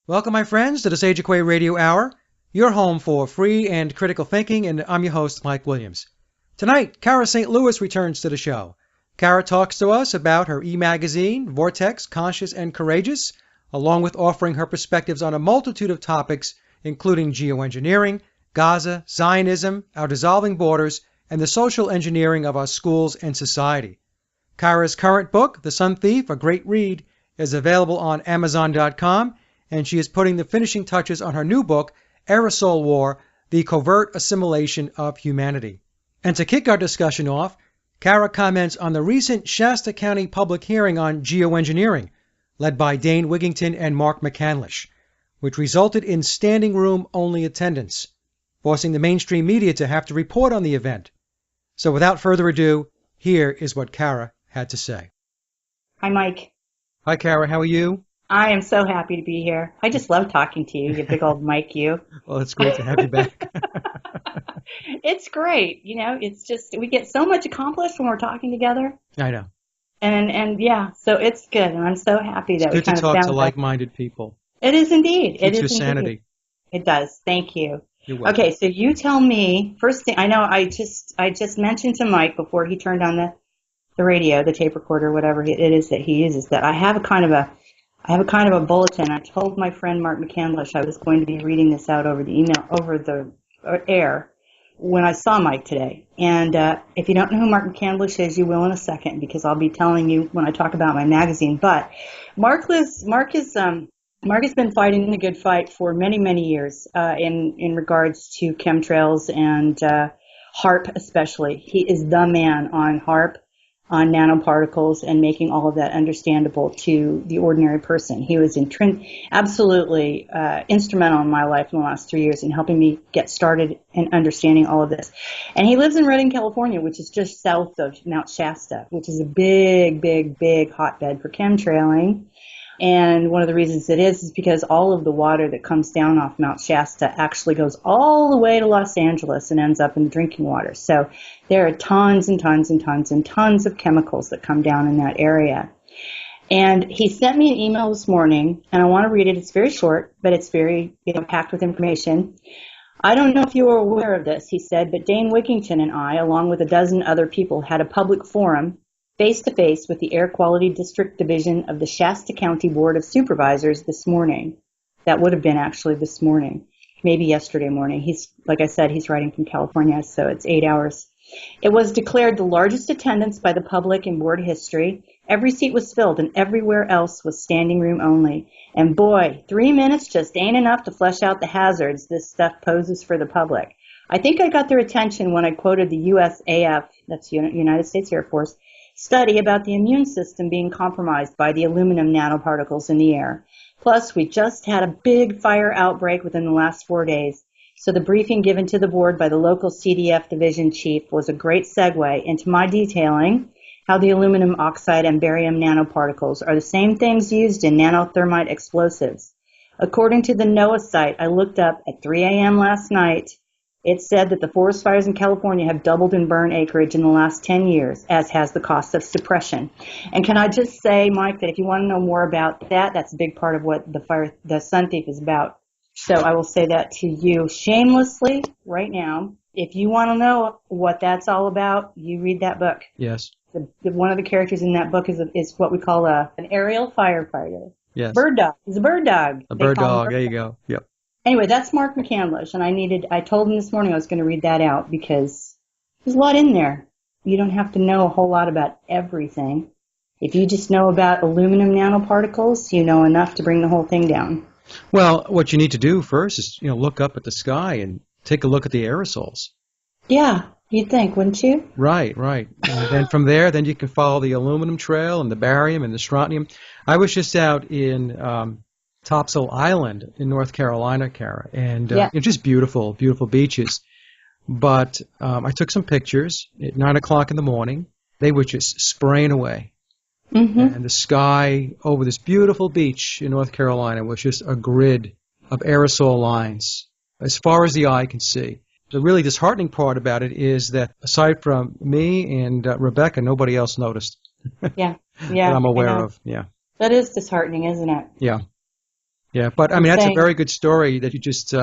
Welcome, my friends, to the Sage of Quay Radio Hour, your home for free and critical thinking, and I'm your host, Mike Williams. Tonight, Cara St. Louis returns to the show. Cara talks to us about her e-magazine, Vortex, Conscious and Courageous, along with offering her perspectives on a multitude of topics, including geoengineering, Gaza, Zionism, our dissolving borders, and the social engineering of our schools and society. Cara's current book, The Sun Thief, a great read, is available on Amazon.com, and she is putting the finishing touches on her new book, Aerosol War, The Covert Assimilation of Humanity. And to kick our discussion off, Cara comments on the recent Shasta County public hearing on geoengineering, led by Dane, Wigington, and Mark McCandlish, which resulted in standing room only attendance, forcing the mainstream media to have to report on the event. So without further ado, here is what Cara had to say. Hi, Mike. Hi, Cara. How are you? I am so happy to be here. I just love talking to you, you big old Mike, you. Well, it's great to have you back. It's great. You know, it's just, we get so much accomplished when we're talking together. I know. And yeah, so it's good. And I'm so happy that it's we good kind to of talk found to like-minded people. It is indeed. Keeps it your is sanity. Indeed. It does. Thank you. You're welcome. Okay, so you tell me, first thing, I know I just mentioned to Mike before he turned on the radio, the tape recorder, whatever it is that he uses, that I have a kind of a bulletin. I told my friend Mark McCandlish I was going to be reading this out over the email, over the air when I saw Mike today. And if you don't know who Mark McCandlish is, you will in a second, because I'll be telling you when I talk about my magazine. But Mark has been fighting the good fight for many, many years in regards to chemtrails and HAARP especially. He is the man on HAARP, on nanoparticles, and making all of that understandable to the ordinary person. He was absolutely instrumental in my life in the last 3 years in helping me get started in understanding all of this. And he lives in Redding, California, which is just south of Mount Shasta, which is a big, big, big hotbed for chemtrailing. And one of the reasons it is because all of the water that comes down off Mount Shasta actually goes all the way to Los Angeles and ends up in the drinking water. So there are tons and tons and tons and tons of chemicals that come down in that area. And he sent me an email this morning, and I want to read it. It's very short, but it's very, packed with information. I don't know if you are aware of this, he said, but Dane Wigington and I, along with a dozen other people, had a public forum face-to-face with the Air Quality District Division of the Shasta County Board of Supervisors this morning. That would have been actually this morning, maybe yesterday morning. Like I said, he's writing from California, so it's 8 hours. It was declared the largest attendance by the public in board history. Every seat was filled, and everywhere else was standing room only. And boy, 3 minutes just ain't enough to flesh out the hazards this stuff poses for the public. I think I got their attention when I quoted the USAF, that's United States Air Force, study about the immune system being compromised by the aluminum nanoparticles in the air. Plus, we just had a big fire outbreak within the last 4 days. So the briefing given to the board by the local CDF division chief was a great segue into my detailing how the aluminum oxide and barium nanoparticles are the same things used in nanothermite explosives. According to the NOAA site I looked up at 3 a.m. last night, it said that the forest fires in California have doubled in burn acreage in the last 10 years, as has the cost of suppression. And can I just say, Mike, that if you want to know more about that, that's a big part of what the Sun Thief is about. So I will say that to you shamelessly right now. If you want to know what that's all about, you read that book. Yes. One of the characters in that book is what we call an aerial firefighter. Yes. Bird dog. He's a bird dog. A bird dog. There you go. Yep. Anyway, that's Mark McCandlish, and I told him this morning I was going to read that out because there's a lot in there. You don't have to know a whole lot about everything. If you just know about aluminum nanoparticles, you know enough to bring the whole thing down. Well, what you need to do first is, look up at the sky and take a look at the aerosols. Yeah, you'd think, wouldn't you? Right. And then from there, then you can follow the aluminum trail and the barium and the strontium. I was just out in Topsail Island in North Carolina, Cara, and just beautiful, beautiful beaches. But I took some pictures at 9 o'clock in the morning. They were just spraying away. Mm-hmm. And the sky over this beautiful beach in North Carolina was just a grid of aerosol lines as far as the eye can see. The really disheartening part about it is that aside from me and Rebecca, nobody else noticed. Yeah. That I'm aware of. Yeah. That is disheartening, isn't it? Yeah. Yeah, but I I'm mean, that's a saying, very good story that you just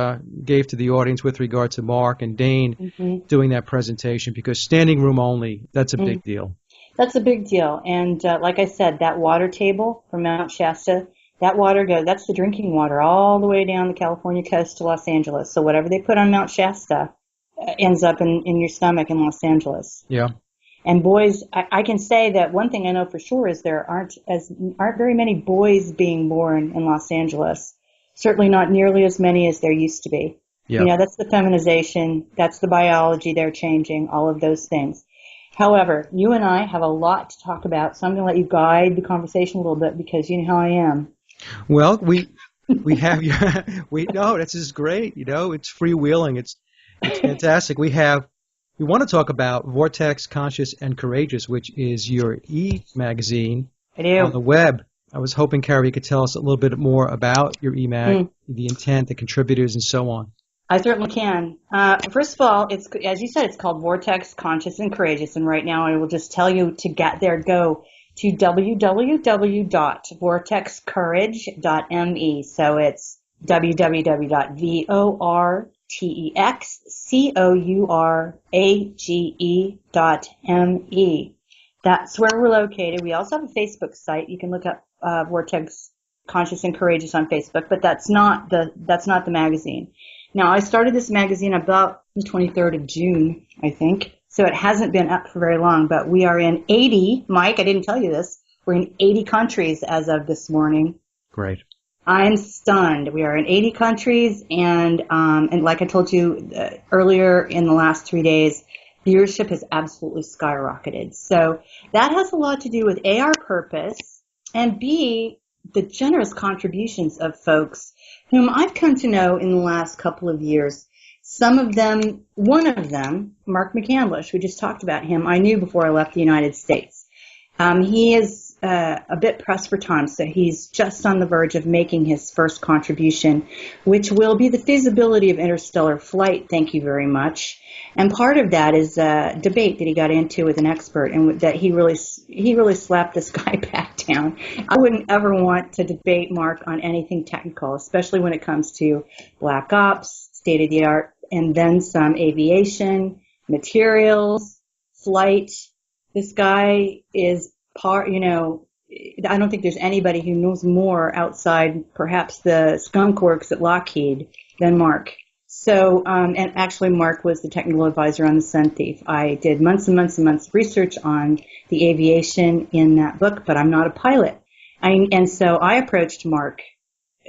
gave to the audience with regard to Mark and Dane doing that presentation, because standing room only, that's a big deal. that's a big deal. And like I said, that water table from Mount Shasta, that water that's the drinking water all the way down the California coast to Los Angeles. So whatever they put on Mount Shasta ends up in your stomach in Los Angeles. Yeah. And boys, I can say that one thing I know for sure is there aren't very many boys being born in Los Angeles. Certainly not nearly as many as there used to be. Yeah. You know, that's the feminization, that's the biology they're changing, all of those things. However, you and I have a lot to talk about, so I'm going to let you guide the conversation a little bit because you know how I am. Well, we have no, this is great. You know, it's freewheeling. It's fantastic. We want to talk about Vortex, Conscious, and Courageous, which is your e-magazine on the web. I was hoping, Cara, you could tell us a little bit more about your e-mag, the intent, the contributors, and so on. I certainly can. First of all, it's, as you said, it's called Vortex, Conscious, and Courageous. And right now I will just tell you to get there, go to www.vortexcourage.me. So it's www.vortexcourage.me. That's where we're located. We also have a Facebook site. You can look up Vortex, Conscious, and Courageous on Facebook, but that's not the magazine. Now, I started this magazine about the 23rd of June, I think, so it hasn't been up for very long, but we are in 80, Mike, I didn't tell you this, we're in 80 countries as of this morning. Great. I'm stunned. We are in 80 countries, and like I told you earlier, in the last 3 days, viewership has absolutely skyrocketed. So that has a lot to do with A, our purpose, and B, the generous contributions of folks whom I've come to know in the last couple of years. Some of them, one of them, Mark McCandlish, we just talked about him, I knew before I left the United States. He is a bit pressed for time, so he's just on the verge of making his first contribution, which will be the feasibility of interstellar flight, thank you very much. And part of that is a debate that he got into with an expert, and that he really slapped this guy back down. I wouldn't ever want to debate Mark on anything technical, especially when it comes to black ops, state of the art, and then some aviation, materials, flight. This guy is I don't think there's anybody who knows more outside perhaps the skunk works at Lockheed than Mark. So, and actually Mark was the technical advisor on the Sun Thief. I did months and months and months of research on the aviation in that book, but I'm not a pilot. And so I approached Mark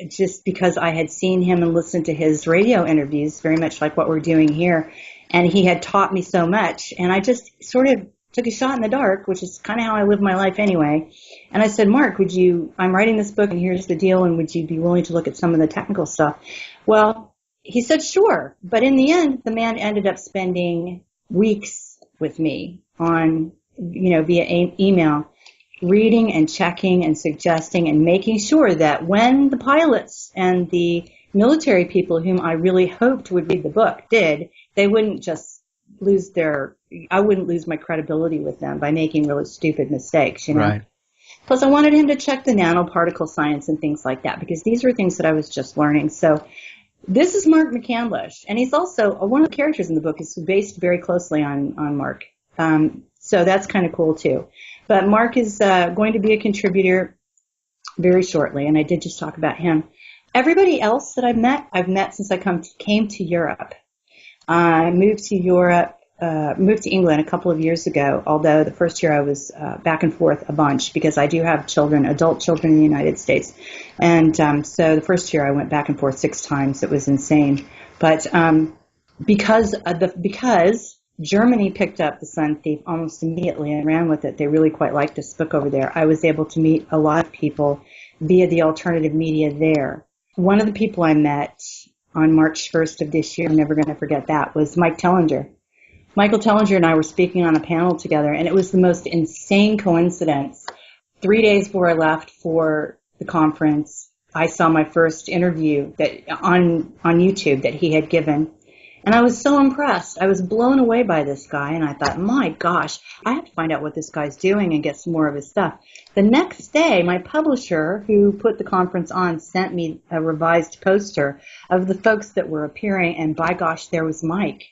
just because I had seen him and listened to his radio interviews, very much like what we're doing here. And he had taught me so much. And I just sort of took a shot in the dark, which is kind of how I live my life anyway. And I said, Mark, I'm writing this book and here's the deal, and would you be willing to look at some of the technical stuff? Well, he said, sure. But in the end, the man ended up spending weeks with me on, via email, reading and checking and suggesting and making sure that when the pilots and the military people whom I really hoped would read the book did, they wouldn't just I wouldn't lose my credibility with them by making really stupid mistakes, Right. Plus, I wanted him to check the nanoparticle science and things like that, because these were things that I was just learning. So this is Mark McCandlish, and he's also one of the characters in the book is based very closely on Mark. So that's kind of cool too. But Mark is going to be a contributor very shortly, and I did just talk about him. Everybody else that I've met since I came to Europe. I moved to England a couple of years ago, although the first year I was back and forth a bunch because I do have adult children in the United States. And so the first year I went back and forth 6 times. It was insane. But because Germany picked up The Sun Thief almost immediately and ran with it, they really quite liked this book over there, I was able to meet a lot of people via the alternative media there. One of the people I met on March 1st of this year, I'm never going to forget that, was Mike Tellinger. Michael Tellinger and I were speaking on a panel together, and it was the most insane coincidence. 3 days before I left for the conference, I saw my first interview that on YouTube that he had given. And I was so impressed. I was blown away by this guy, and I thought, my gosh, I have to find out what this guy's doing and get some more of his stuff. The next day, my publisher, who put the conference on, sent me a revised poster of the folks that were appearing, and by gosh, there was Mike.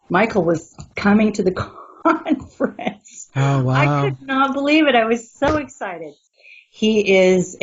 Michael was coming to the conference. Oh, wow. I could not believe it. I was so excited. He is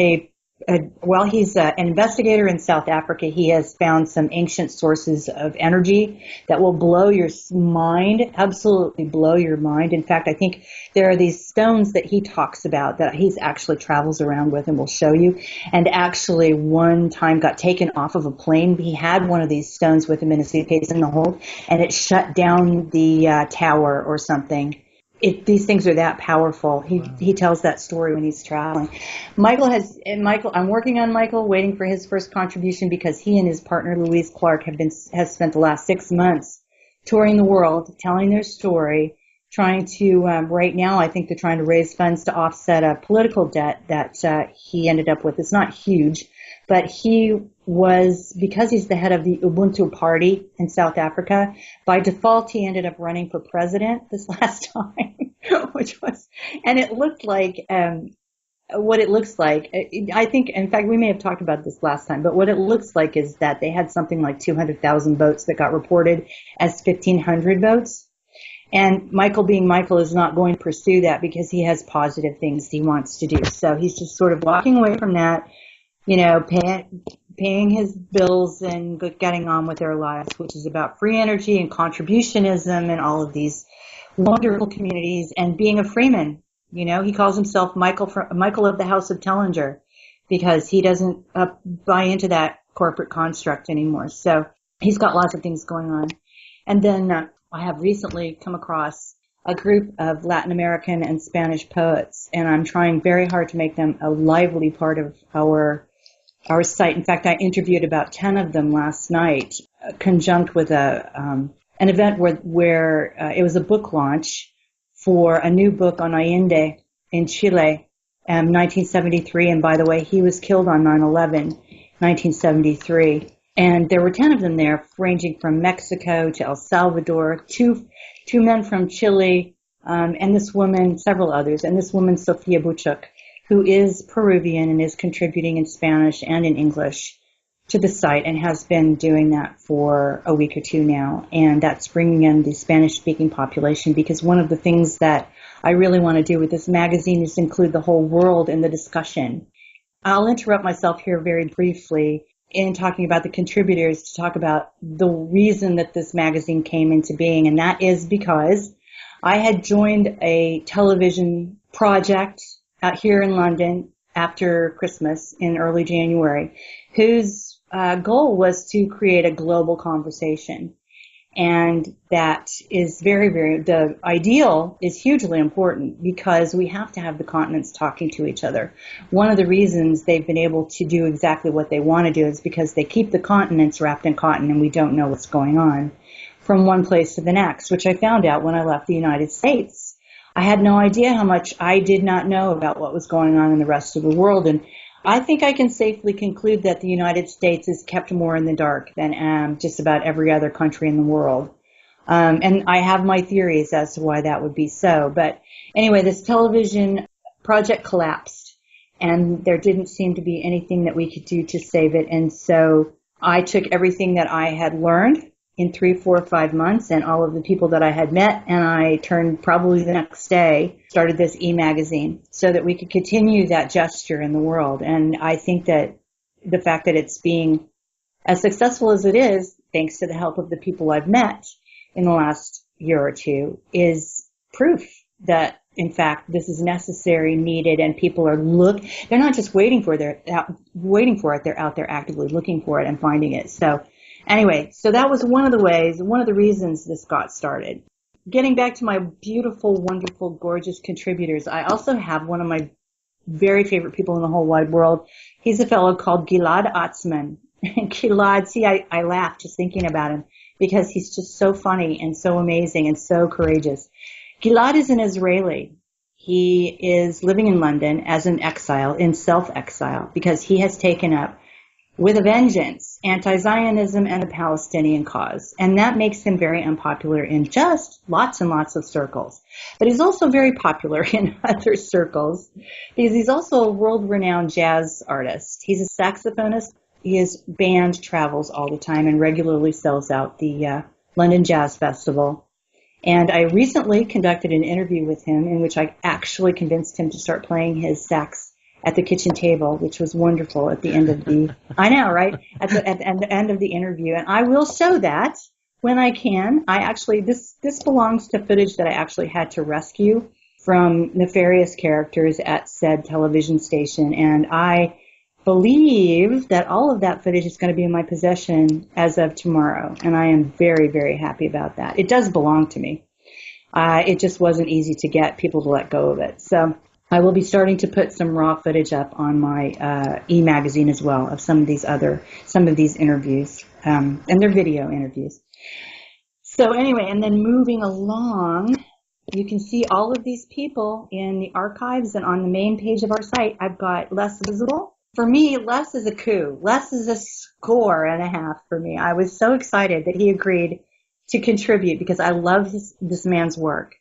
he's an investigator in South Africa. He has found some ancient sources of energy that will blow your mind, absolutely blow your mind. In fact, I think there are these stones that he talks about that he actually travels around with and will show you. And actually one time got taken off of a plane. He had one of these stones with him in a suitcase in the hold, and it shut down the tower or something. These things are that powerful. He tells that story when he's traveling. I'm working on Michael, waiting for his first contribution because he and his partner Louise Clark has spent the last 6 months touring the world, telling their story, trying to right now I think they're trying to raise funds to offset a political debt that he ended up with. It's not huge, but because he's the head of the Ubuntu party in South Africa, by default he ended up running for president this last time, and it looked like, what it looks like, I think, in fact, we may have talked about this last time, but what it looks like is that they had something like 200,000 votes that got reported as 1,500 votes. And Michael, being Michael, is not going to pursue that because he has positive things he wants to do. So he's just sort of walking away from that, paying his bills and getting on with their lives, which is about free energy and contributionism and all of these wonderful communities and being a freeman. He calls himself Michael of the House of Tellinger because he doesn't buy into that corporate construct anymore. So he's got lots of things going on. And then I have recently come across a group of Latin American and Spanish poets, and I'm trying very hard to make them a lively part of our site. In fact, I interviewed about 10 of them last night, conjunct with an event where it was a book launch for a new book on Allende in Chile, 1973. And by the way, he was killed on 9/11, 1973. And there were 10 of them there, ranging from Mexico to El Salvador, two men from Chile, and this woman, several others, and this woman, Sofia Buchuk, who is Peruvian and is contributing in Spanish and in English to the site and has been doing that for a week or two now. And that's bringing in the Spanish-speaking population, because one of the things that I really want to do with this magazine is include the whole world in the discussion. I'll interrupt myself here very briefly in talking about the contributors to talk about the reason that this magazine came into being, and that is because I had joined a television project out here in London after Christmas in early January, whose goal was to create a global conversation. And that is very, very, the ideal is hugely important because we have to have the continents talking to each other. One of the reasons they've been able to do exactly what they want to do is because they keep the continents wrapped in cotton and we don't know what's going on from one place to the next, which I found out when I left the United States. I had no idea how much I did not know about what was going on in the rest of the world. And I think I can safely conclude that the United States is kept more in the dark than just about every other country in the world. And I have my theories as to why that would be so. But anyway, this television project collapsed, and there didn't seem to be anything that we could do to save it. And so I took everything that I had learned in 3, 4, 5 months and all of the people that I had met, and I turned probably the next day, started this e-magazine so that we could continue that gesture in the world. And I think that the fact that it's being as successful as it is, thanks to the help of the people I've met in the last year or two, is proof that, in fact, this is necessary, needed, and people are they're not just waiting for it, they're out there actively looking for it and finding it. So anyway, so that was one of the reasons this got started. Getting back to my beautiful, wonderful, gorgeous contributors, I also have one of my very favorite people in the whole wide world. He's a fellow called Gilad Atzmon. Gilad, see, I laugh just thinking about him because he's just so funny and so amazing and so courageous. Gilad is an Israeli. He is living in London as an exile, in self-exile, because he has taken up with a vengeance, anti-Zionism and the Palestinian cause. And that makes him very unpopular in just lots and lots of circles. But he's also very popular in other circles because he's also a world-renowned jazz artist. He's a saxophonist. His band travels all the time and regularly sells out the London Jazz Festival. And I recently conducted an interview with him in which I actually convinced him to start playing his sax at the kitchen table, which was wonderful at the end of the, I know, right? At the end of the interview. And I will show that when I can. This belongs to footage that I actually had to rescue from nefarious characters at said television station. And I believe that all of that footage is going to be in my possession as of tomorrow. And I am very, very happy about that. It does belong to me. It just wasn't easy to get people to let go of it. So I will be starting to put some raw footage up on my e-magazine as well of some of these interviews, and they're video interviews. So anyway, and then moving along, you can see all of these people in the archives and on the main page of our site. I've got Les Visible. For me, Les is a coup. Les is a score and a half for me. I was so excited that he agreed to contribute because I love this man's work.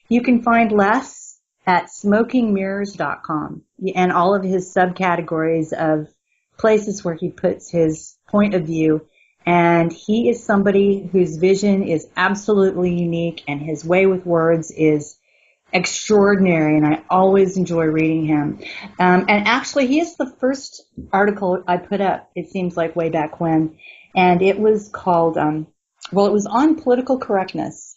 You can find Les at smokingmirrors.com and all of his subcategories of places where he puts his point of view. And he is somebody whose vision is absolutely unique and his way with words is extraordinary. And I always enjoy reading him. And actually, he is the first article I put up, it seems like way back when. And it was called, it was on political correctness.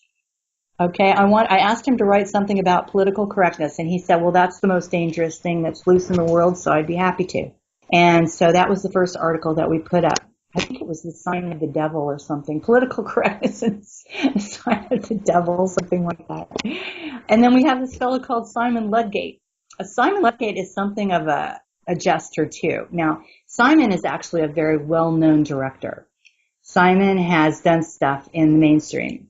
Okay, I asked him to write something about political correctness, and he said, well, that's the most dangerous thing that's loose in the world, so I'd be happy to. And so that was the first article that we put up. I think it was the sign of the devil or something. Political correctness and the sign of the devil, something like that. And then we have this fellow called Simon Ludgate. Simon Ludgate is something of a jester, too. Now, Simon is actually a very well-known director. Simon has done stuff in the mainstream.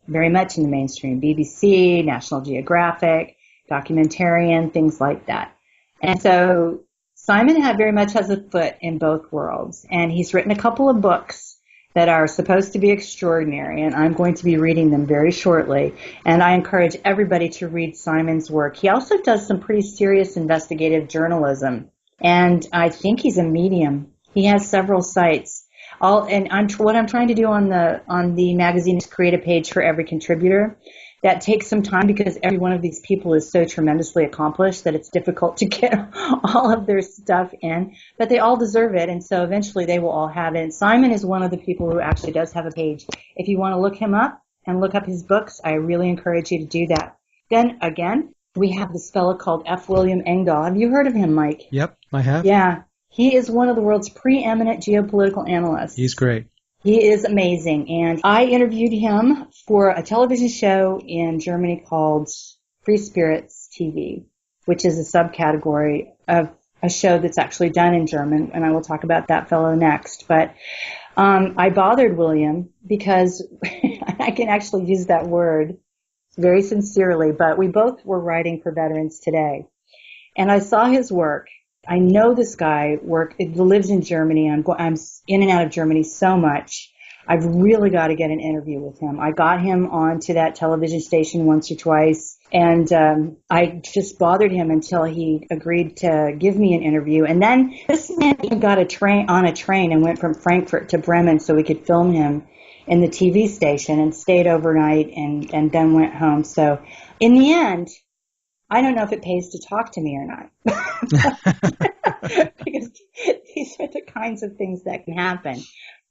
Very much in the mainstream, BBC, National Geographic, documentarian, things like that. And so Simon very much has a foot in both worlds, and he's written a couple of books that are supposed to be extraordinary, and I'm going to be reading them very shortly, and I encourage everybody to read Simon's work. He also does some pretty serious investigative journalism, and I think he's a medium. He has several sites. What I'm trying to do on the magazine is create a page for every contributor. That takes some time because every one of these people is so tremendously accomplished that it's difficult to get all of their stuff in. But they all deserve it, and so eventually they will all have it. And Simon is one of the people who actually does have a page. If you want to look him up and look up his books, I really encourage you to do that. Then again, we have this fellow called F. William Engdahl. Have you heard of him, Mike? Yep, I have. Yeah. He is one of the world's preeminent geopolitical analysts. He's great. He is amazing. And I interviewed him for a television show in Germany called Free Spirits TV, which is a subcategory of a show that's actually done in German. And I will talk about that fellow next. But I bothered William because I can actually use that word very sincerely. But we both were writing for Veterans Today. And I saw his work. I know this guy lives in Germany. I'm in and out of Germany so much. I've really got to get an interview with him. I got him onto that television station once or twice, and I just bothered him until he agreed to give me an interview. And then this man even got on a train and went from Frankfurt to Bremen so we could film him in the TV station and stayed overnight and then went home. So in the end, I don't know if it pays to talk to me or not, because these are the kinds of things that can happen.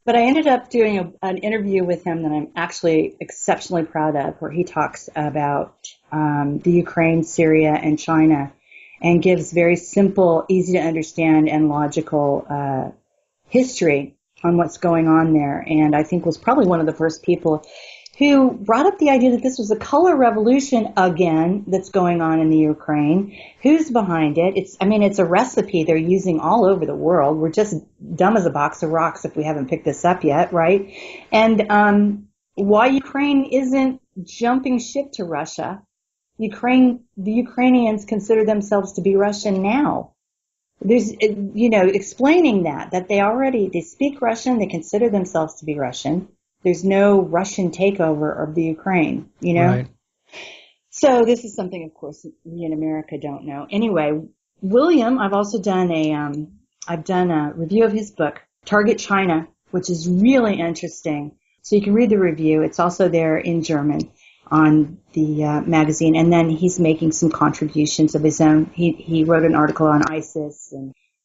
But I ended up doing an interview with him that I'm actually exceptionally proud of, where he talks about the Ukraine, Syria, and China, and gives very simple, easy to understand, and logical history on what's going on there. And I think was probably one of the first people who brought up the idea that this was a color revolution again that's going on in the Ukraine. Who's behind it? It's a recipe they're using all over the world. We're just dumb as a box of rocks if we haven't picked this up yet, right? And why Ukraine isn't jumping ship to Russia. The Ukrainians consider themselves to be Russian now. there's, explaining that they speak Russian, they consider themselves to be Russian. There's no Russian takeover of the Ukraine, Right. So this is something, of course, we in America don't know. Anyway, William, I've also done a review of his book, Target China, which is really interesting. So you can read the review. It's also there in German on the magazine. And then he's making some contributions of his own. He wrote an article on ISIS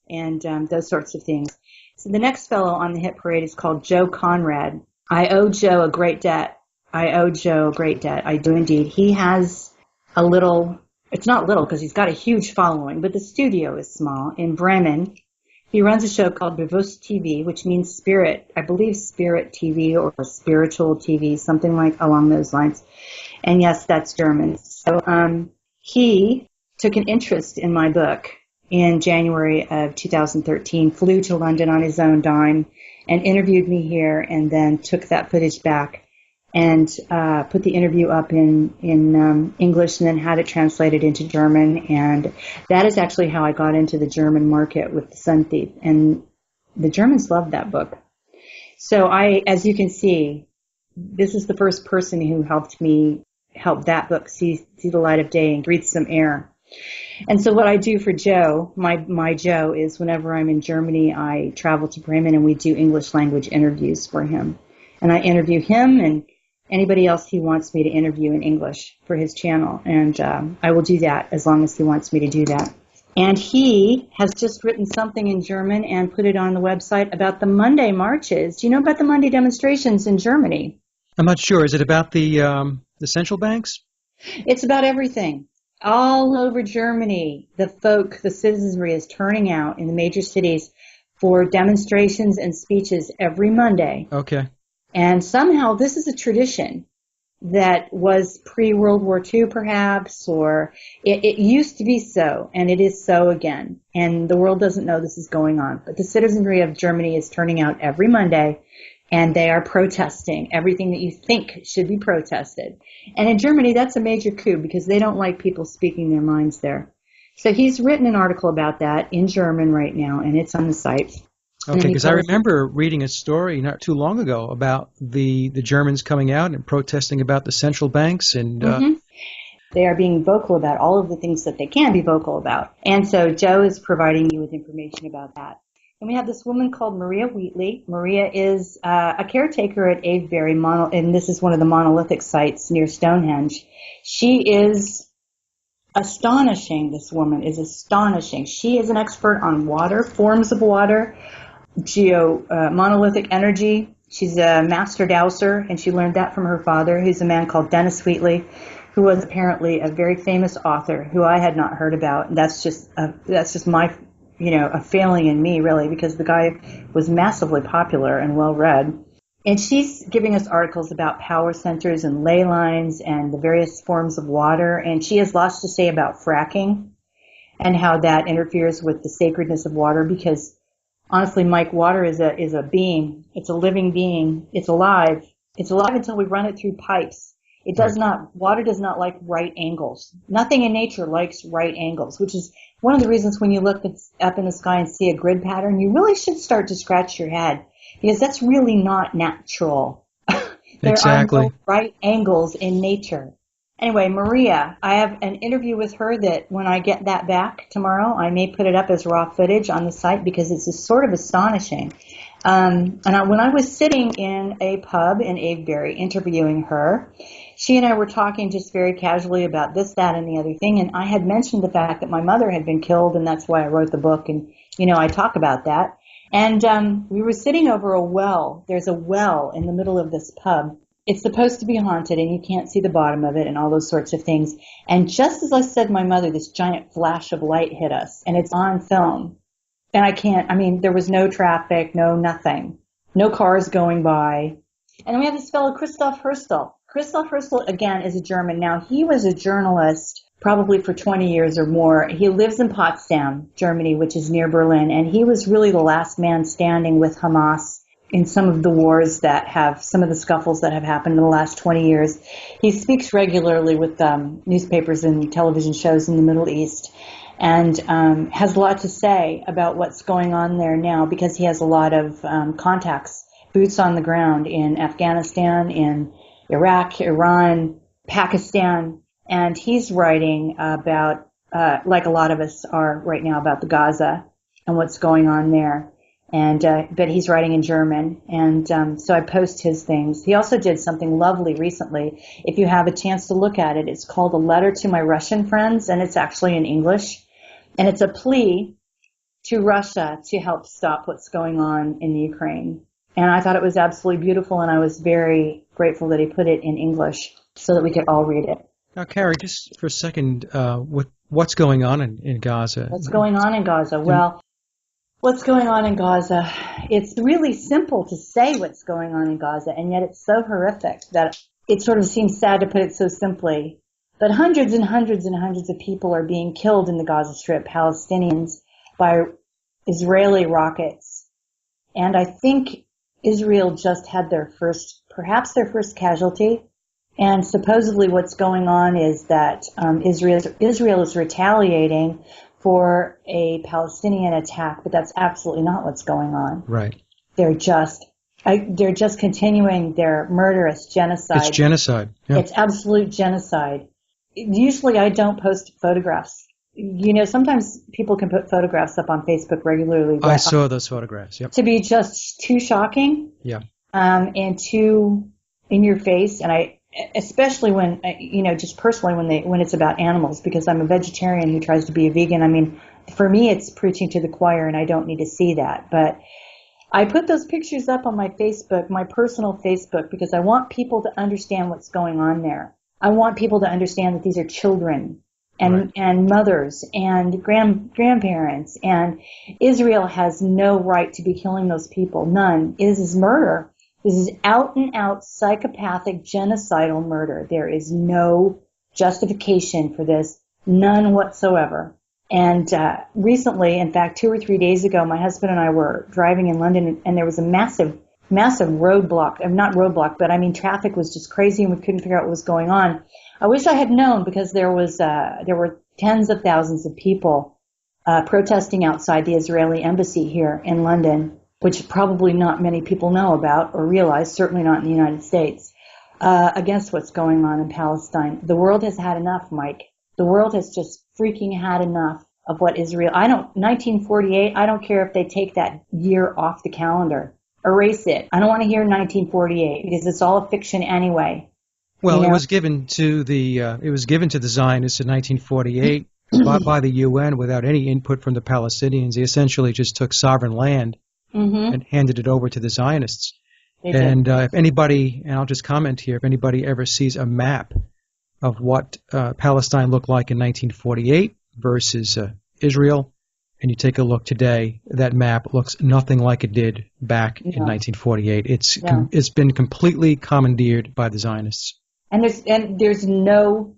and those sorts of things. So the next fellow on the hit parade is called Joe Conrad. I owe Joe a great debt. I do indeed. He has a little, it's not little because he's got a huge following, but the studio is small in Bremen. He runs a show called Bewusst TV, which means spirit, I believe spirit TV or spiritual TV, something like along those lines. And yes, that's German. So he took an interest in my book in January of 2013, flew to London on his own dime and interviewed me here and then took that footage back and put the interview up in English and then had it translated into German. And that is actually how I got into the German market with The Sun Thief. And the Germans loved that book. So as you can see, this is the first person who helped that book see the light of day and breathe some air. And so what I do for Joe, my Joe, is whenever I'm in Germany, I travel to Bremen and we do English language interviews for him. And I interview him and anybody else he wants me to interview in English for his channel. And I will do that as long as he wants me to do that. And he has just written something in German and put it on the website about the Monday marches. Do you know about the Monday demonstrations in Germany? I'm not sure. Is it about the central banks? It's about everything. All over Germany, the citizenry is turning out in the major cities for demonstrations and speeches every Monday. Okay. And somehow this is a tradition that was pre-World War II perhaps, or it used to be so, and it is so again. And the world doesn't know this is going on. But the citizenry of Germany is turning out every Monday, and they are protesting everything that you think should be protested. And in Germany, that's a major coup because they don't like people speaking their minds there. So he's written an article about that in German right now, and it's on the site. Okay, because I remember reading a story not too long ago about the Germans coming out and protesting about the central banks. And they are being vocal about all of the things that they can be vocal about. And so Joe is providing you with information about that. And we have this woman called Maria Wheatley. Maria is a caretaker at a and this is one of the monolithic sites near Stonehenge. She is astonishing. This woman is astonishing. She is an expert on water, forms of water, monolithic energy. She's a master dowser, and she learned that from her father, who's a man called Dennis Wheatley, who was apparently a very famous author who I had not heard about. And that's just my, a failing in me, really, because the guy was massively popular and well-read. And she's giving us articles about power centers and ley lines and the various forms of water. And she has lots to say about fracking and how that interferes with the sacredness of water because, honestly, Mike, water is a being. It's a living being. It's alive. It's alive until we run it through pipes. Water does not like right angles. Nothing in nature likes right angles, which is one of the reasons when you look up in the sky and see a grid pattern, you really should start to scratch your head because that's really not natural. There Exactly. are no right angles in nature. Anyway, Maria, I have an interview with her that when I get that back tomorrow, I may put it up as raw footage on the site because it's just sort of astonishing. When I was sitting in a pub in Avebury interviewing her, she and I were talking just very casually about this, that, and the other thing, and I had mentioned the fact that my mother had been killed, and that's why I wrote the book, and, I talk about that. And we were sitting over a well. There's a well in the middle of this pub. It's supposed to be haunted, and you can't see the bottom of it and all those sorts of things. And just as I said my mother, this giant flash of light hit us, and it's on film. And there was no traffic, no nothing, no cars going by. And then we have this fellow, Christoph Herstel. Christoph Herstel, again, is a German. Now, he was a journalist probably for 20 years or more. He lives in Potsdam, Germany, which is near Berlin, and he was really the last man standing with Hamas in some of the wars some of the scuffles that have happened in the last 20 years. He speaks regularly with newspapers and television shows in the Middle East. and has a lot to say about what's going on there now because he has a lot of contacts, boots on the ground in Afghanistan, in Iraq, Iran, Pakistan, and he's writing about, like a lot of us are right now, about the Gaza and what's going on there. And but he's writing in German, and so I post his things. He also did something lovely recently. If you have a chance to look at it, it's called A Letter to My Russian Friends, and it's actually in English. And it's a plea to Russia to help stop what's going on in the Ukraine. And I thought it was absolutely beautiful, and I was very grateful that he put it in English so that we could all read it. Now, Carrie, just for a second, what's going on in Gaza? What's going on in Gaza? Well, what's going on in Gaza? It's really simple to say what's going on in Gaza, and yet it's so horrific that it sort of seems sad to put it so simply. But hundreds and hundreds and hundreds of people are being killed in the Gaza Strip, Palestinians, by Israeli rockets. And I think Israel just had perhaps their first casualty. And supposedly what's going on is that Israel is retaliating for a Palestinian attack, but that's absolutely not what's going on. Right. They're just continuing their murderous genocide. It's genocide. Yeah. It's absolute genocide. Usually I don't post photographs. You know, sometimes people can put photographs up on Facebook regularly. I saw those photographs. Yep. To be just too shocking. Yeah. And too in your face. And especially when, just personally when it's about animals, because I'm a vegetarian who tries to be a vegan. I mean, for me, it's preaching to the choir, and I don't need to see that. But I put those pictures up on my Facebook, my personal Facebook, because I want people to understand what's going on there. I want people to understand that these are children and mothers and grandparents, and Israel has no right to be killing those people. None. This is murder. This is out and out psychopathic genocidal murder. There is no justification for this, none whatsoever. And recently, in fact, 2 or 3 days ago, my husband and I were driving in London, and there was a massive roadblock. Not roadblock, but I mean traffic was just crazy, and we couldn't figure out what was going on. I wish I had known, because there were tens of thousands of people protesting outside the Israeli embassy here in London, which probably not many people know about or realize, certainly not in the United States, against what's going on in Palestine. The world has had enough, Mike. The world has just freaking had enough of what Israel. 1948, I don't care if they take that year off the calendar. Erase it. I don't want to hear 1948 because it's all a fiction anyway. Well, it was given to the Zionists in 1948 by the UN without any input from the Palestinians. They essentially just took sovereign land and handed it over to the Zionists. And if anybody, and I'll just comment here, if anybody ever sees a map of what Palestine looked like in 1948 versus Israel, and you take a look today, that map looks nothing like it did back in 1948. It's been completely commandeered by the Zionists. And there's no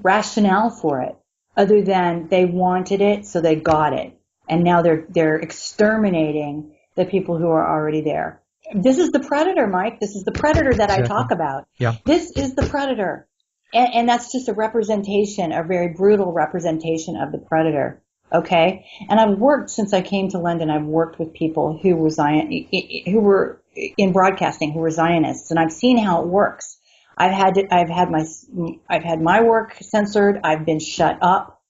rationale for it other than they wanted it, so they got it. And now they're exterminating the people who are already there. This is the predator, Mike. This is the predator that I talk about. Yeah. This is the predator. And that's just a representation, a very brutal representation of the predator. Okay? And I've worked, since I came to London, I've worked with people who were in broadcasting, who were Zionists, and I've seen how it works. I've had my work censored. I've been shut up.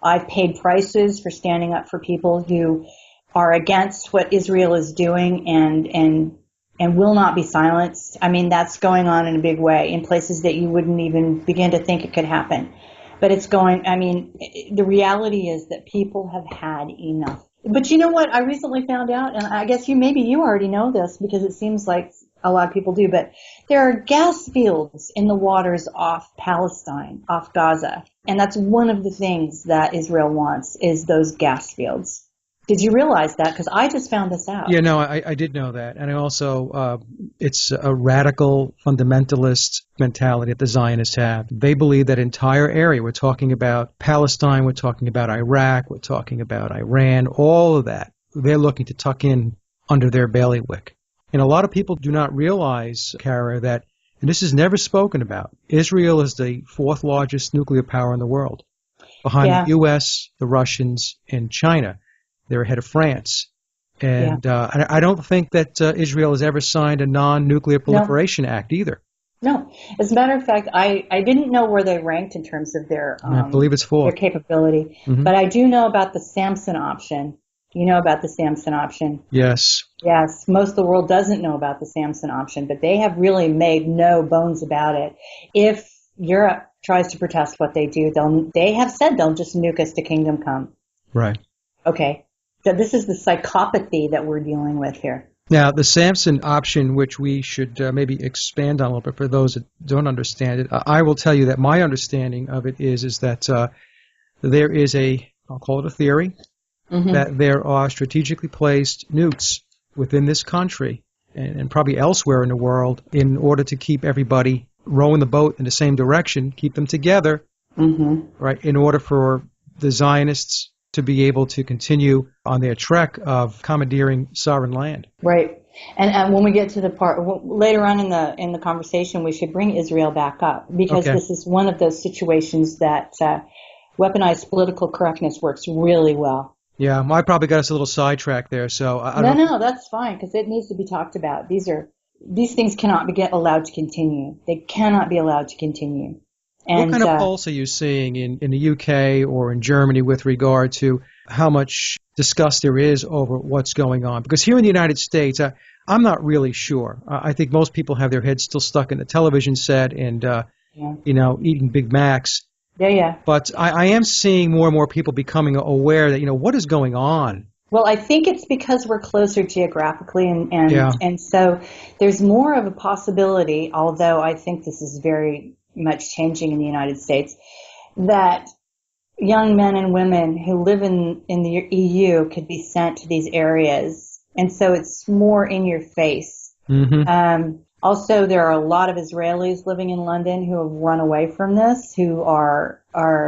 I've paid prices for standing up for people who are against what Israel is doing and will not be silenced. I mean, that's going on in a big way in places that you wouldn't even begin to think it could happen. But it's going, I mean, the reality is that people have had enough. But you know what I recently found out, and I guess maybe you already know this because it seems like a lot of people do, but there are gas fields in the waters off Palestine, off Gaza. And that's one of the things that Israel wants, is those gas fields. Did you realize that? Because I just found this out. Yeah, no, I did know that. And I also, it's a radical fundamentalist mentality that the Zionists have. They believe that entire area, we're talking about Palestine, we're talking about Iraq, we're talking about Iran, all of that, they're looking to tuck in under their bailiwick. And a lot of people do not realize, Cara, that, and this is never spoken about, Israel is the fourth largest nuclear power in the world. behind Yeah. the U.S., the Russians, and China. They're ahead of France. And I don't think that Israel has ever signed a non-nuclear proliferation act either. No. As a matter of fact, I didn't know where they ranked in terms of I believe it's their 4th. capability, but I do know about the Samson option. You know about the Samson option? Yes. Yes. Most of the world doesn't know about the Samson option, but they have really made no bones about it. If Europe tries to protest what they do, they have said they'll just nuke us to kingdom come. Right. Okay. So this is the psychopathy that we're dealing with here. Now, the Samson option, which we should maybe expand on a little bit for those that don't understand it, I will tell you that my understanding of it is that there is I'll call it a theory, that there are strategically placed nukes within this country and probably elsewhere in the world in order to keep everybody rowing the boat in the same direction, keep them together, right, in order for the Zionists to be able to continue on their trek of commandeering sovereign land. Right. And when we get to the part later on in the conversation, we should bring Israel back up because this is one of those situations that weaponized political correctness works really well. Yeah, I probably got us a little sidetracked there. So No, that's fine because it needs to be talked about. These things cannot be allowed to continue. They cannot be allowed to continue. And, what kind of pulse are you seeing in the UK or in Germany with regard to how much disgust there is over what's going on? Because here in the United States, I'm not really sure. I think most people have their heads still stuck in the television set and, eating Big Macs. Yeah. But I am seeing more and more people becoming aware that, what is going on? Well, I think it's because we're closer geographically, and so there's more of a possibility, although I think this is very much changing in the United States, that young men and women who live in the EU could be sent to these areas. And so it's more in your face. Also, there are a lot of Israelis living in London who have run away from this, who are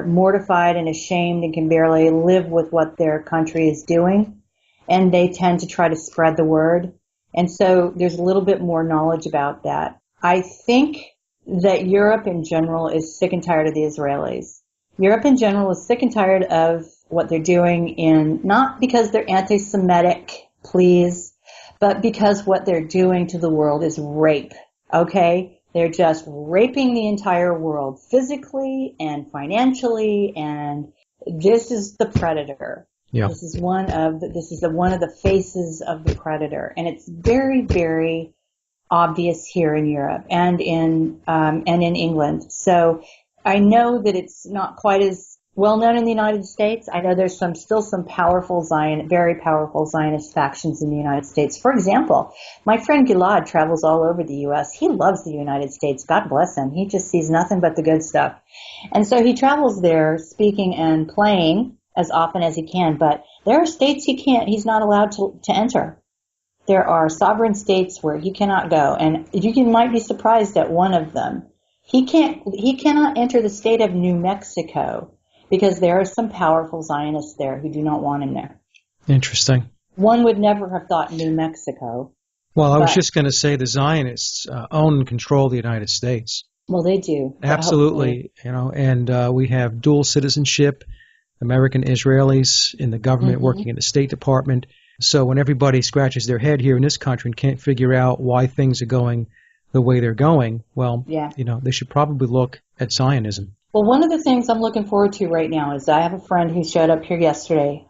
mortified and ashamed and can barely live with what their country is doing. And they tend to try to spread the word. And so there's a little bit more knowledge about that. I think that Europe in general is sick and tired of the Israelis. Europe in general is sick and tired of what they're doing not because they're anti-Semitic, please, but because what they're doing to the world is rape, okay? They're just raping the entire world physically and financially, and this is the predator. Yeah. This is one of the faces of the predator, and it's very, very obvious here in Europe and in England. So I know that it's not quite as well known in the United States. I know there's still some very powerful Zionist factions in the United States. For example, my friend Gilad travels all over the U.S. He loves the United States. God bless him. He just sees nothing but the good stuff. And so he travels there speaking and playing as often as he can. But there are states he's not allowed to enter. There are sovereign states where he cannot go, and you might be surprised at one of them. He cannot enter the state of New Mexico because there are some powerful Zionists there who do not want him there. Interesting. One would never have thought New Mexico. Well, I was just going to say the Zionists own and control the United States. Well, they do. Absolutely, and we have dual citizenship, American Israelis in the government working in the State Department. So when everybody scratches their head here in this country and can't figure out why things are going the way they're going, well, they should probably look at Zionism. Well, one of the things I'm looking forward to right now is I have a friend who showed up here yesterday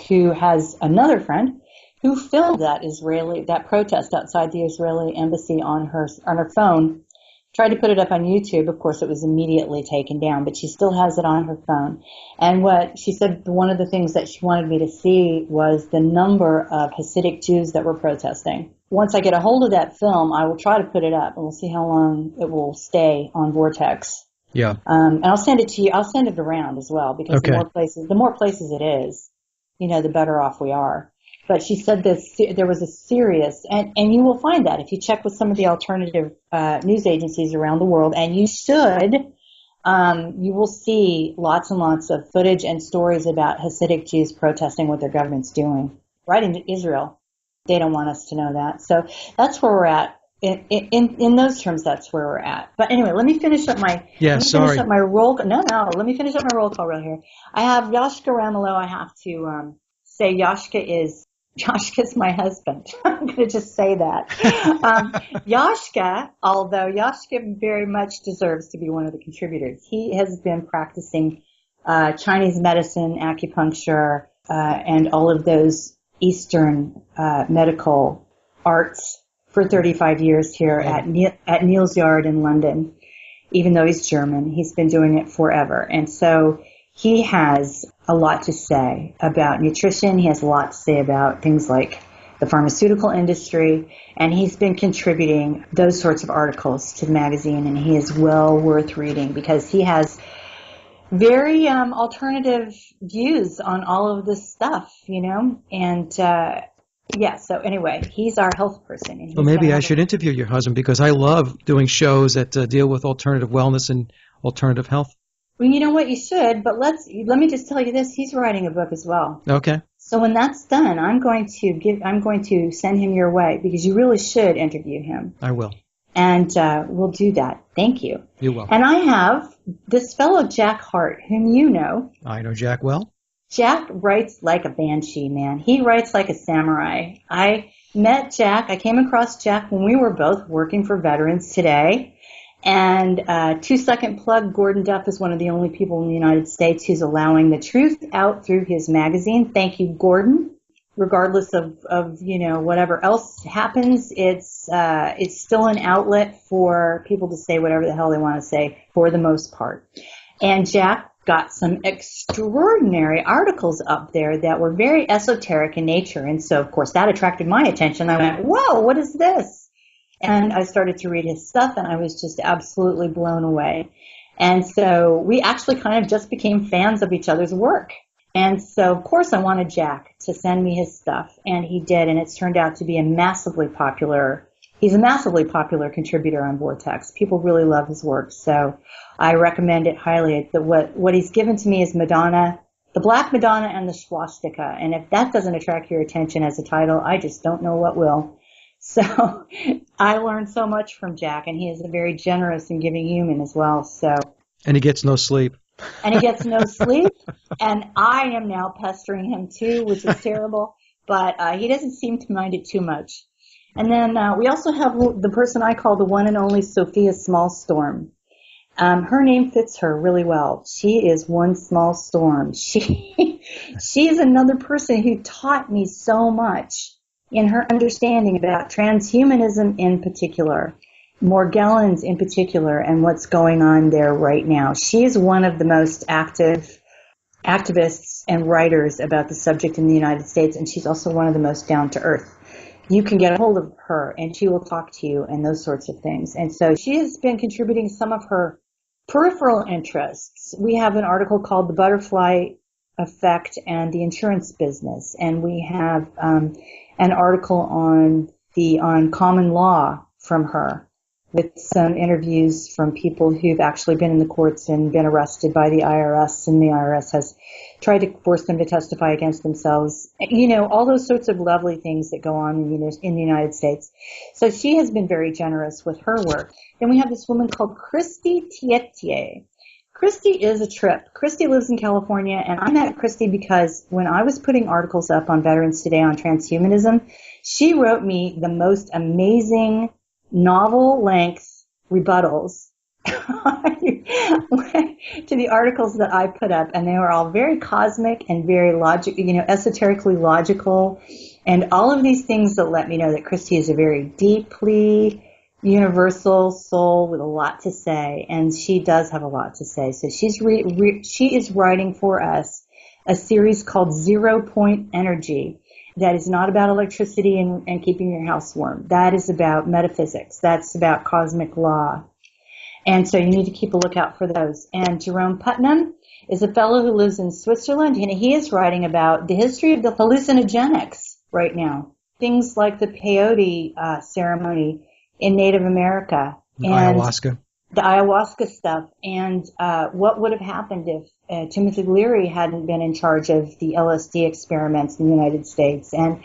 who has another friend who filmed that protest outside the Israeli embassy on her phone. Tried to put it up on YouTube. Of course, it was immediately taken down, but she still has it on her phone. And what she said, one of the things that she wanted me to see was the number of Hasidic Jews that were protesting. Once I get a hold of that film, I will try to put it up, and we'll see how long it will stay on Vortex. Yeah. And I'll send it to you. I'll send it around as well, because the more places it is, the better off we are. But she said there was a serious, and you will find that if you check with some of the alternative news agencies around the world, and you should, you will see lots and lots of footage and stories about Hasidic Jews protesting what their government's doing. Right in Israel. They don't want us to know that. So that's where we're at in those terms, that's where we're at. But anyway, let me finish up my sorry. finish up my roll. No, let me finish up my roll call right here. I have Yashka Ramelow. I have to say Yashka's my husband. I'm going to just say that. Yashka, although Yashka very much deserves to be one of the contributors, he has been practicing Chinese medicine, acupuncture, and all of those Eastern medical arts for 35 years here at Neal's Yard in London. Even though he's German, he's been doing it forever. And so he has a lot to say about nutrition. He has a lot to say about things like the pharmaceutical industry. And he's been contributing those sorts of articles to the magazine. And he is well worth reading because he has very alternative views on all of this stuff, And so anyway, he's our health person. And well, maybe I should interview your husband because I love doing shows that deal with alternative wellness and alternative health. Well, you know what, you should, but let me just tell you this, he's writing a book as well. Okay. So when that's done, I'm going to send him your way because you really should interview him. I will. And we'll do that. Thank you. You will. And I have this fellow Jack Hart, whom you know. I know Jack well. Jack writes like a banshee, man. He writes like a samurai. I met Jack. I came across Jack when we were both working for Veterans Today. And 2-second plug, Gordon Duff is one of the only people in the United States who's allowing the truth out through his magazine. Thank you, Gordon. Regardless of whatever else happens, it's still an outlet for people to say whatever the hell they want to say for the most part. And Jack got some extraordinary articles up there that were very esoteric in nature. And so, of course, that attracted my attention. I went, whoa, what is this? And I started to read his stuff, and I was just absolutely blown away. And so we actually kind of just became fans of each other's work. And so, of course, I wanted Jack to send me his stuff, and he did, and it's turned out to be he's a massively popular contributor on Vortex. People really love his work, so I recommend it highly. What he's given to me is Madonna, the Black Madonna and the Swastika, and if that doesn't attract your attention as a title, I just don't know what will. So I learned so much from Jack, and he is a very generous and giving human as well. So. And he gets no sleep. And he gets no sleep, and I am now pestering him too, which is terrible, but he doesn't seem to mind it too much. And then we also have the person I call the one and only Sophia Smallstorm. Her name fits her really well. She is one small storm. She is another person who taught me so much in her understanding about transhumanism in particular, Morgellons in particular, and what's going on there right now. She is one of the most active activists and writers about the subject in the United States, and she's also one of the most down-to-earth. You can get a hold of her, and she will talk to you and those sorts of things. And so she has been contributing some of her peripheral interests. We have an article called The Butterfly Effect and the Insurance Business, and we have an article on common law from her, with some interviews from people who've actually been in the courts and been arrested by the IRS, and the IRS has tried to force them to testify against themselves. All those sorts of lovely things that go on in the United States. So she has been very generous with her work. Then we have this woman called Christy Tietier. Christy is a trip. Christy lives in California, and I met Christy because when I was putting articles up on Veterans Today on transhumanism, she wrote me the most amazing novel-length rebuttals to the articles that I put up, and they were all very cosmic and very esoterically logical, and all of these things that let me know that Christy is a very deeply universal soul with a lot to say, and she does have a lot to say. So she is writing for us a series called 0 Point Energy. That is not about electricity and keeping your house warm. That is about metaphysics. That's about cosmic law. And so you need to keep a lookout for those. And Jerome Putnam is a fellow who lives in Switzerland, and he is writing about the history of the hallucinogenics right now. Things like the peyote ceremony in Native America. And ayahuasca. The ayahuasca stuff. And what would have happened if Timothy Leary hadn't been in charge of the LSD experiments in the United States. And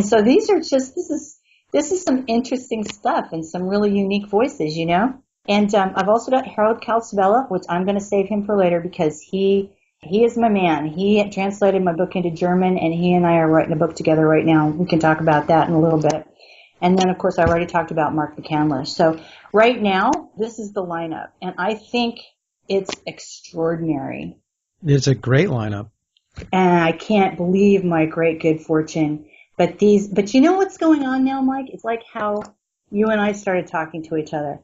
so these are this this is some interesting stuff and some really unique voices, you know. And I've also got Harold Calzabella, which I'm going to save him for later because he is my man. He had translated my book into German, and he and I are writing a book together right now. We can talk about that in a little bit. And then, of course, I already talked about Mark McCandlish. So right now, this is the lineup, and I think it's extraordinary. It's a great lineup. And I can't believe my great good fortune. But you know what's going on now, Mike? It's like how you and I started talking to each other.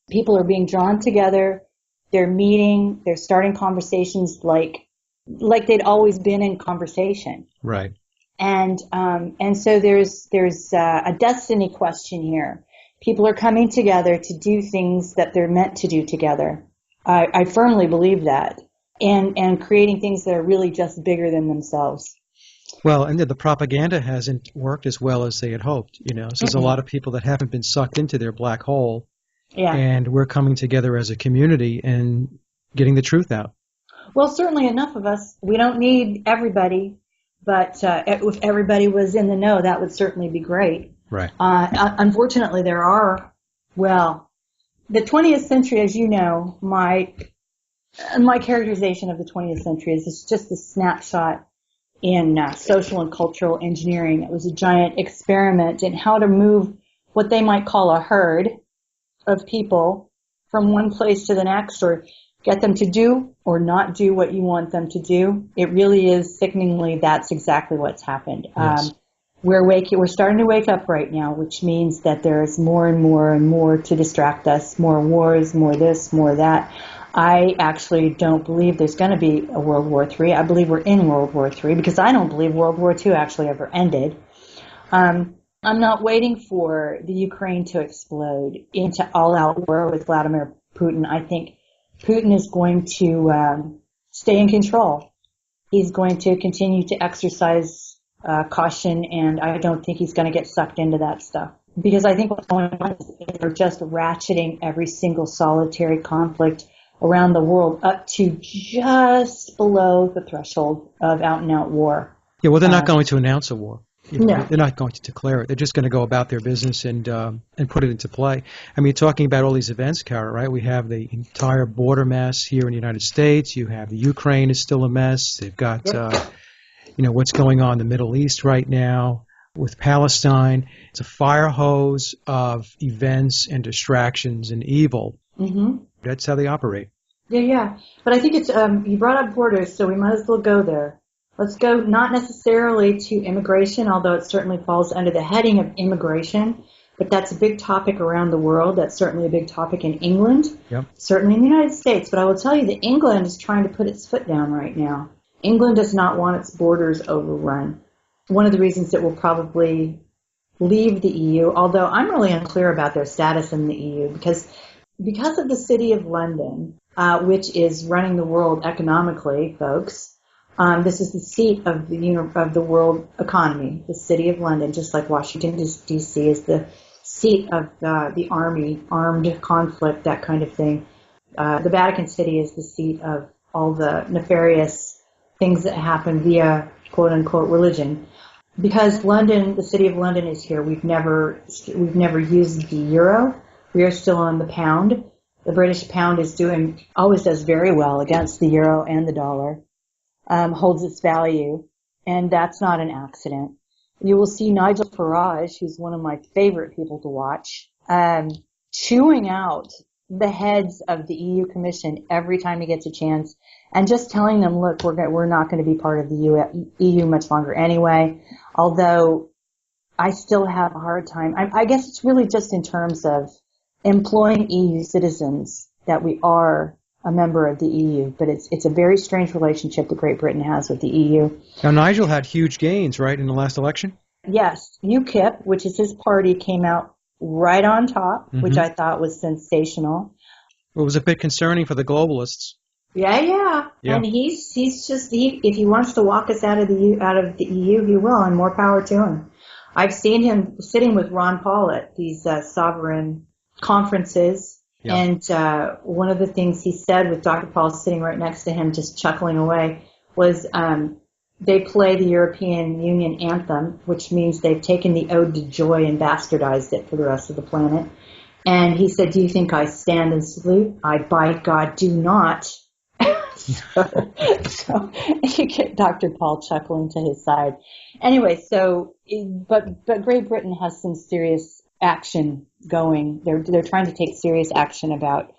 People are being drawn together. They're meeting. They're starting conversations like they'd always been in conversation. Right. And so there's a destiny question here. People are coming together to do things that they're meant to do together. I firmly believe that. And creating things that are really just bigger than themselves. Well, and the propaganda hasn't worked as well as they had hoped, you know. So there's a lot of people that haven't been sucked into their black hole. Yeah. And we're coming together as a community and getting the truth out. Well, certainly enough of us. We don't need everybody, but if everybody was in the know, that would certainly be great. Right. Unfortunately, the 20th century, as you know, my characterization of the 20th century is just a snapshot in social and cultural engineering. It was a giant experiment in how to move what they might call a herd of people from one place to the next, or get them to do or not do what you want them to do. It really is sickeningly, that's exactly what's happened. Yes. We're starting to wake up right now, which means that there's more and more and more to distract us, more wars, more this, more that. I actually don't believe there's going to be a World War III. I believe we're in World War III because I don't believe World War II actually ever ended. I'm not waiting for the Ukraine to explode into all-out war with Vladimir Putin. I think Putin is going to stay in control. He's going to continue to exercise caution, and I don't think he's going to get sucked into that stuff. Because I think what's going on is they're just ratcheting every single solitary conflict around the world up to just below the threshold of out-and-out war. Yeah, well, they're not going to announce a war. You know, No. They're not going to declare it. They're just going to go about their business and put it into play. I mean, talking about all these events, Cara, right? We have the entire border mess here in the United States. You have the Ukraine is still a mess. They've got, what's going on in the Middle East right now with Palestine. It's a fire hose of events and distractions and evil. Mm-hmm. That's how they operate. Yeah. But I think it's, you brought up borders, so we might as well go there. Let's go not necessarily to immigration, although it certainly falls under the heading of immigration, but that's a big topic around the world. That's certainly a big topic in England, certainly in the United States. But I will tell you that England is trying to put its foot down right now. England does not want its borders overrun. One of the reasons it will probably leave the EU, although I'm really unclear about their status in the EU, because of the City of London, which is running the world economically, folks. This is the seat of the world economy, the City of London, just like Washington, D.C. is the seat of the army, armed conflict, that kind of thing. The Vatican City is the seat of all the nefarious things that happen via quote-unquote religion. Because London, the City of London is here, we've never used the euro. We are still on the pound. The British pound always does very well against the euro and the dollar. Holds its value, and that's not an accident. You will see Nigel Farage, who's one of my favorite people to watch, chewing out the heads of the EU Commission every time he gets a chance, and just telling them, look, we're not going to be part of the EU much longer anyway, although I still have a hard time. I guess it's really just in terms of employing EU citizens that we are a member of the EU, but it's a very strange relationship that Great Britain has with the EU. Now, Nigel had huge gains, right, in the last election? Yes. UKIP, which is his party, came out right on top, which I thought was sensational. It was a bit concerning for the globalists. Yeah. And he's just if he wants to walk us out of the EU, he will, and more power to him. I've seen him sitting with Ron Paul at these sovereign conferences. Yeah. And one of the things he said with Dr. Paul sitting right next to him, just chuckling away, was they play the European Union anthem, which means they've taken the Ode to Joy and bastardized it for the rest of the planet. And he said, "Do you think I stand and salute? I, by God, do not." so you get Dr. Paul chuckling to his side. Anyway, but Great Britain has some serious action going. They're trying to take serious action about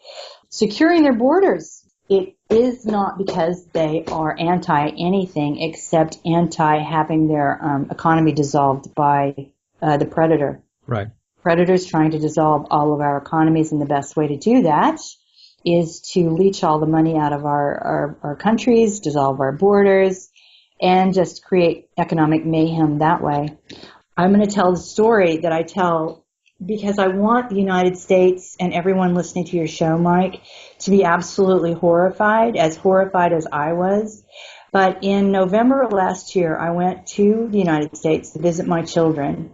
securing their borders. It is not because they are anti anything except anti having their economy dissolved by the predator. Right. Predators trying to dissolve all of our economies, and the best way to do that is to leech all the money out of our countries, dissolve our borders, and just create economic mayhem that way. I'm going to tell the story that I tell because I want the United States and everyone listening to your show, Mike, to be absolutely horrified as I was. But in November of last year, I went to the United States to visit my children,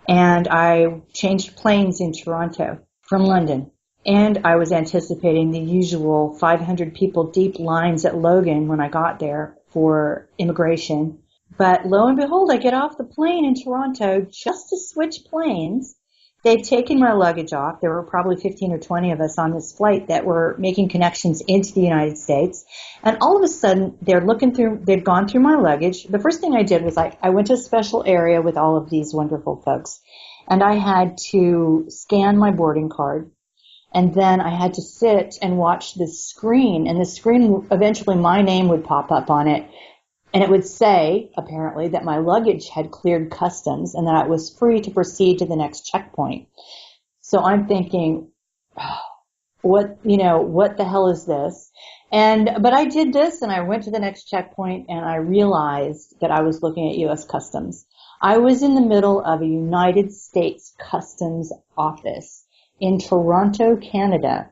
and I changed planes in Toronto from London. And I was anticipating the usual 500 people deep lines at Logan when I got there for immigration. But lo and behold, I get off the plane in Toronto just to switch planes. They'd taken my luggage off. There were probably 15 or 20 of us on this flight that were making connections into the United States. And all of a sudden, they'd gone through my luggage. The first thing I did was I went to a special area with all of these wonderful folks. And I had to scan my boarding card. And then I had to sit and watch this screen. And the screen, eventually my name would pop up on it. And it would say, apparently, that my luggage had cleared customs and that I was free to proceed to the next checkpoint. So I'm thinking, what the hell is this? But I did this, and I went to the next checkpoint, and I realized that I was looking at U.S. Customs. I was in the middle of a United States Customs office in Toronto, Canada.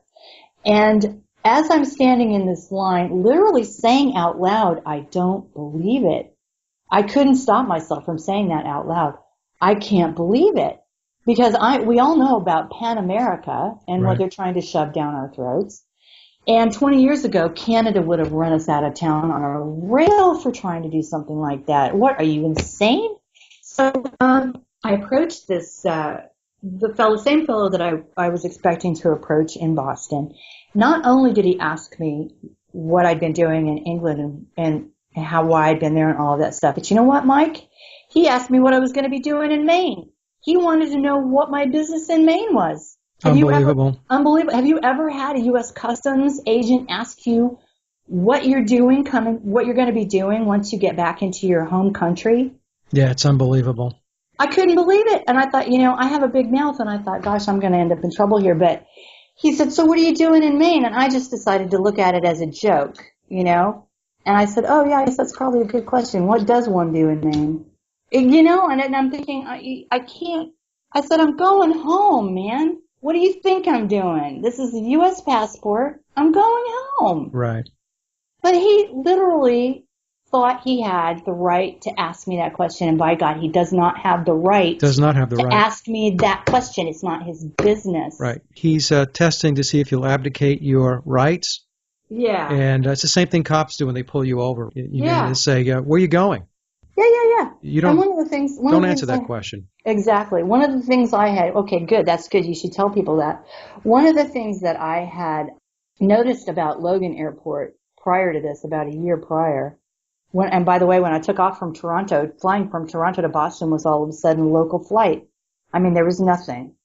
And as I'm standing in this line, literally saying out loud, "I don't believe it." I couldn't stop myself from saying that out loud. I can't believe it. Because we all know about Pan America and what they're trying to shove down our throats. And 20 years ago, Canada would have run us out of town on a rail for trying to do something like that. What, are you insane? So I approached this, same fellow that I was expecting to approach in Boston. Not only did he ask me what I'd been doing in England and why I'd been there and all of that stuff, but you know what, Mike? He asked me what I was going to be doing in Maine. He wanted to know what my business in Maine was. Unbelievable. Unbelievable. Have you ever had a U.S. Customs agent ask you what you're doing, what you're going to be doing once you get back into your home country? Yeah, it's unbelievable. I couldn't believe it. And I thought, I have a big mouth, and I thought, gosh, I'm going to end up in trouble here. But he said, "So what are you doing in Maine?" And I just decided to look at it as a joke, And I said, "Oh, yeah, I guess that's probably a good question. What does one do in Maine?" And I'm thinking, I can't. I said, "I'm going home, man. What do you think I'm doing? This is a U.S. passport. I'm going home." Right. But he literally thought he had the right to ask me that question. And by God, he does not have the right to ask me that question. It's not his business. Right. He's testing to see if you'll abdicate your rights. Yeah. And it's the same thing cops do when they pull you over. You say, "Where are you going?" Yeah. You don't, and one of the things, don't answer that question. Exactly. One of the things I had, okay, good, that's good. You should tell people that. One of the things that I had noticed about Logan Airport prior to this, about a year prior, and by the way, when I took off from Toronto, flying from Toronto to Boston was all of a sudden a local flight. I mean, there was nothing.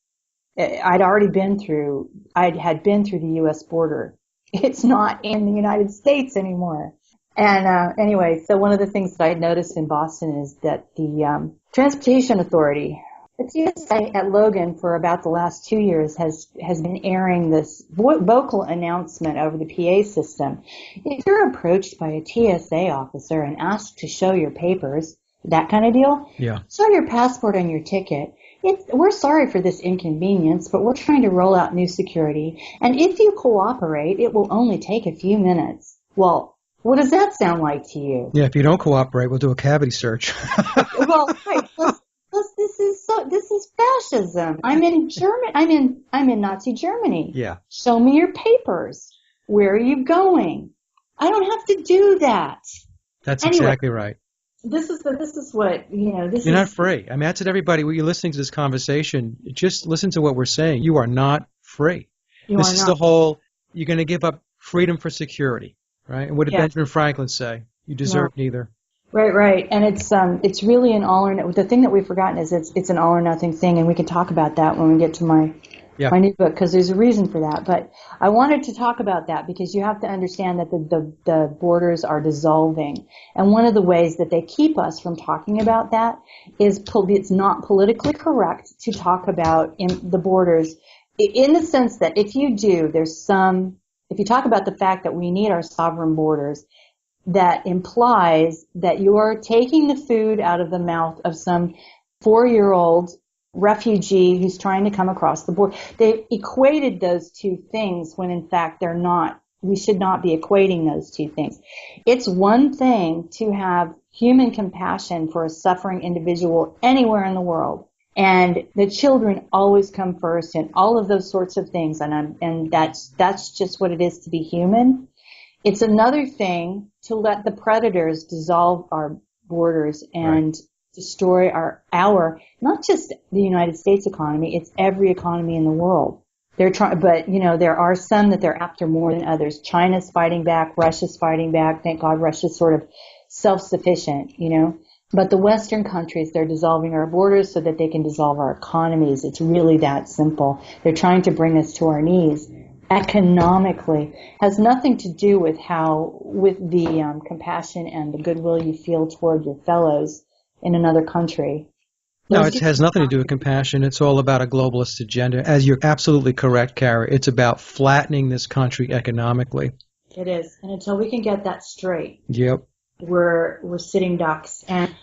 I had been through the U.S. border. It's not in the United States anymore. And anyway, so one of the things that I had noticed in Boston is that the Transportation Authority, the TSA at Logan for about the last 2 years has been airing this vocal announcement over the PA system. If you're approached by a TSA officer and asked to show your papers, that kind of deal, show your passport and your ticket. We're sorry for this inconvenience, but we're trying to roll out new security. And if you cooperate, it will only take a few minutes. Well, what does that sound like to you? Yeah, if you don't cooperate, we'll do a cavity search. Well, right. Plus, this is fascism. I'm in Nazi Germany. Yeah. Show me your papers. Where are you going? I don't have to do that. That's exactly right. this is what, this You're not is, free. I mean, that's what everybody, when you're listening to this conversation, just listen to what we're saying. You are not free. you This are is the not. whole, you're going to give up freedom for security, right? And what did Yeah. Benjamin Franklin say? You No. deserve neither. Right. And it's really an all or no, the thing that we've forgotten is it's an all or nothing thing, and we can talk about that when we get to my new book, because there's a reason for that. But I wanted to talk about that because you have to understand that the borders are dissolving. And one of the ways that they keep us from talking about that is it's not politically correct to talk about the borders, in the sense that if you talk about the fact that we need our sovereign borders, that implies that you're taking the food out of the mouth of some 4-year-old refugee who's trying to come across the border. They equated those two things when in fact they're not. We should not be equating those two things. It's one thing to have human compassion for a suffering individual anywhere in the world, and the children always come first, and all of those sorts of things, and that's just what it is to be human. It's another thing to let the predators dissolve our borders and destroy our not just the United States economy, it's every economy in the world. They're trying, but there are some that they're after more than others. China's fighting back, Russia's fighting back. Thank God Russia's sort of self-sufficient, But the Western countries, they're dissolving our borders so that they can dissolve our economies. It's really that simple. They're trying to bring us to our knees. Economically, has nothing to do with the compassion and the goodwill you feel toward your fellows in another country. No, it has nothing to do with compassion. It's all about a globalist agenda. As you're absolutely correct, Cara, it's about flattening this country economically. It is, and until we can get that straight, Yep, we're sitting ducks. And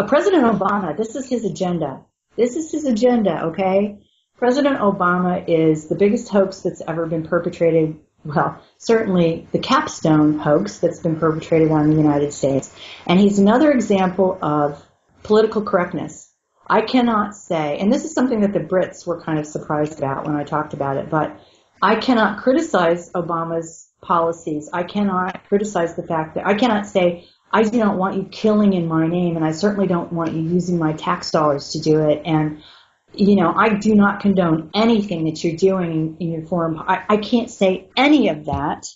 President Obama, this is his agenda. This is his agenda, okay? President Obama is the biggest hoax that's ever been perpetrated, well, certainly the capstone hoax that's been perpetrated on the United States. And he's another example of political correctness. I cannot say, and this is something that the Brits were kind of surprised about when I talked about it, but I cannot criticize Obama's policies. I cannot criticize the fact that I cannot say, I do not want you killing in my name, and I certainly don't want you using my tax dollars to do it. And I do not condone anything that you're doing in your foreign. I can't say any of that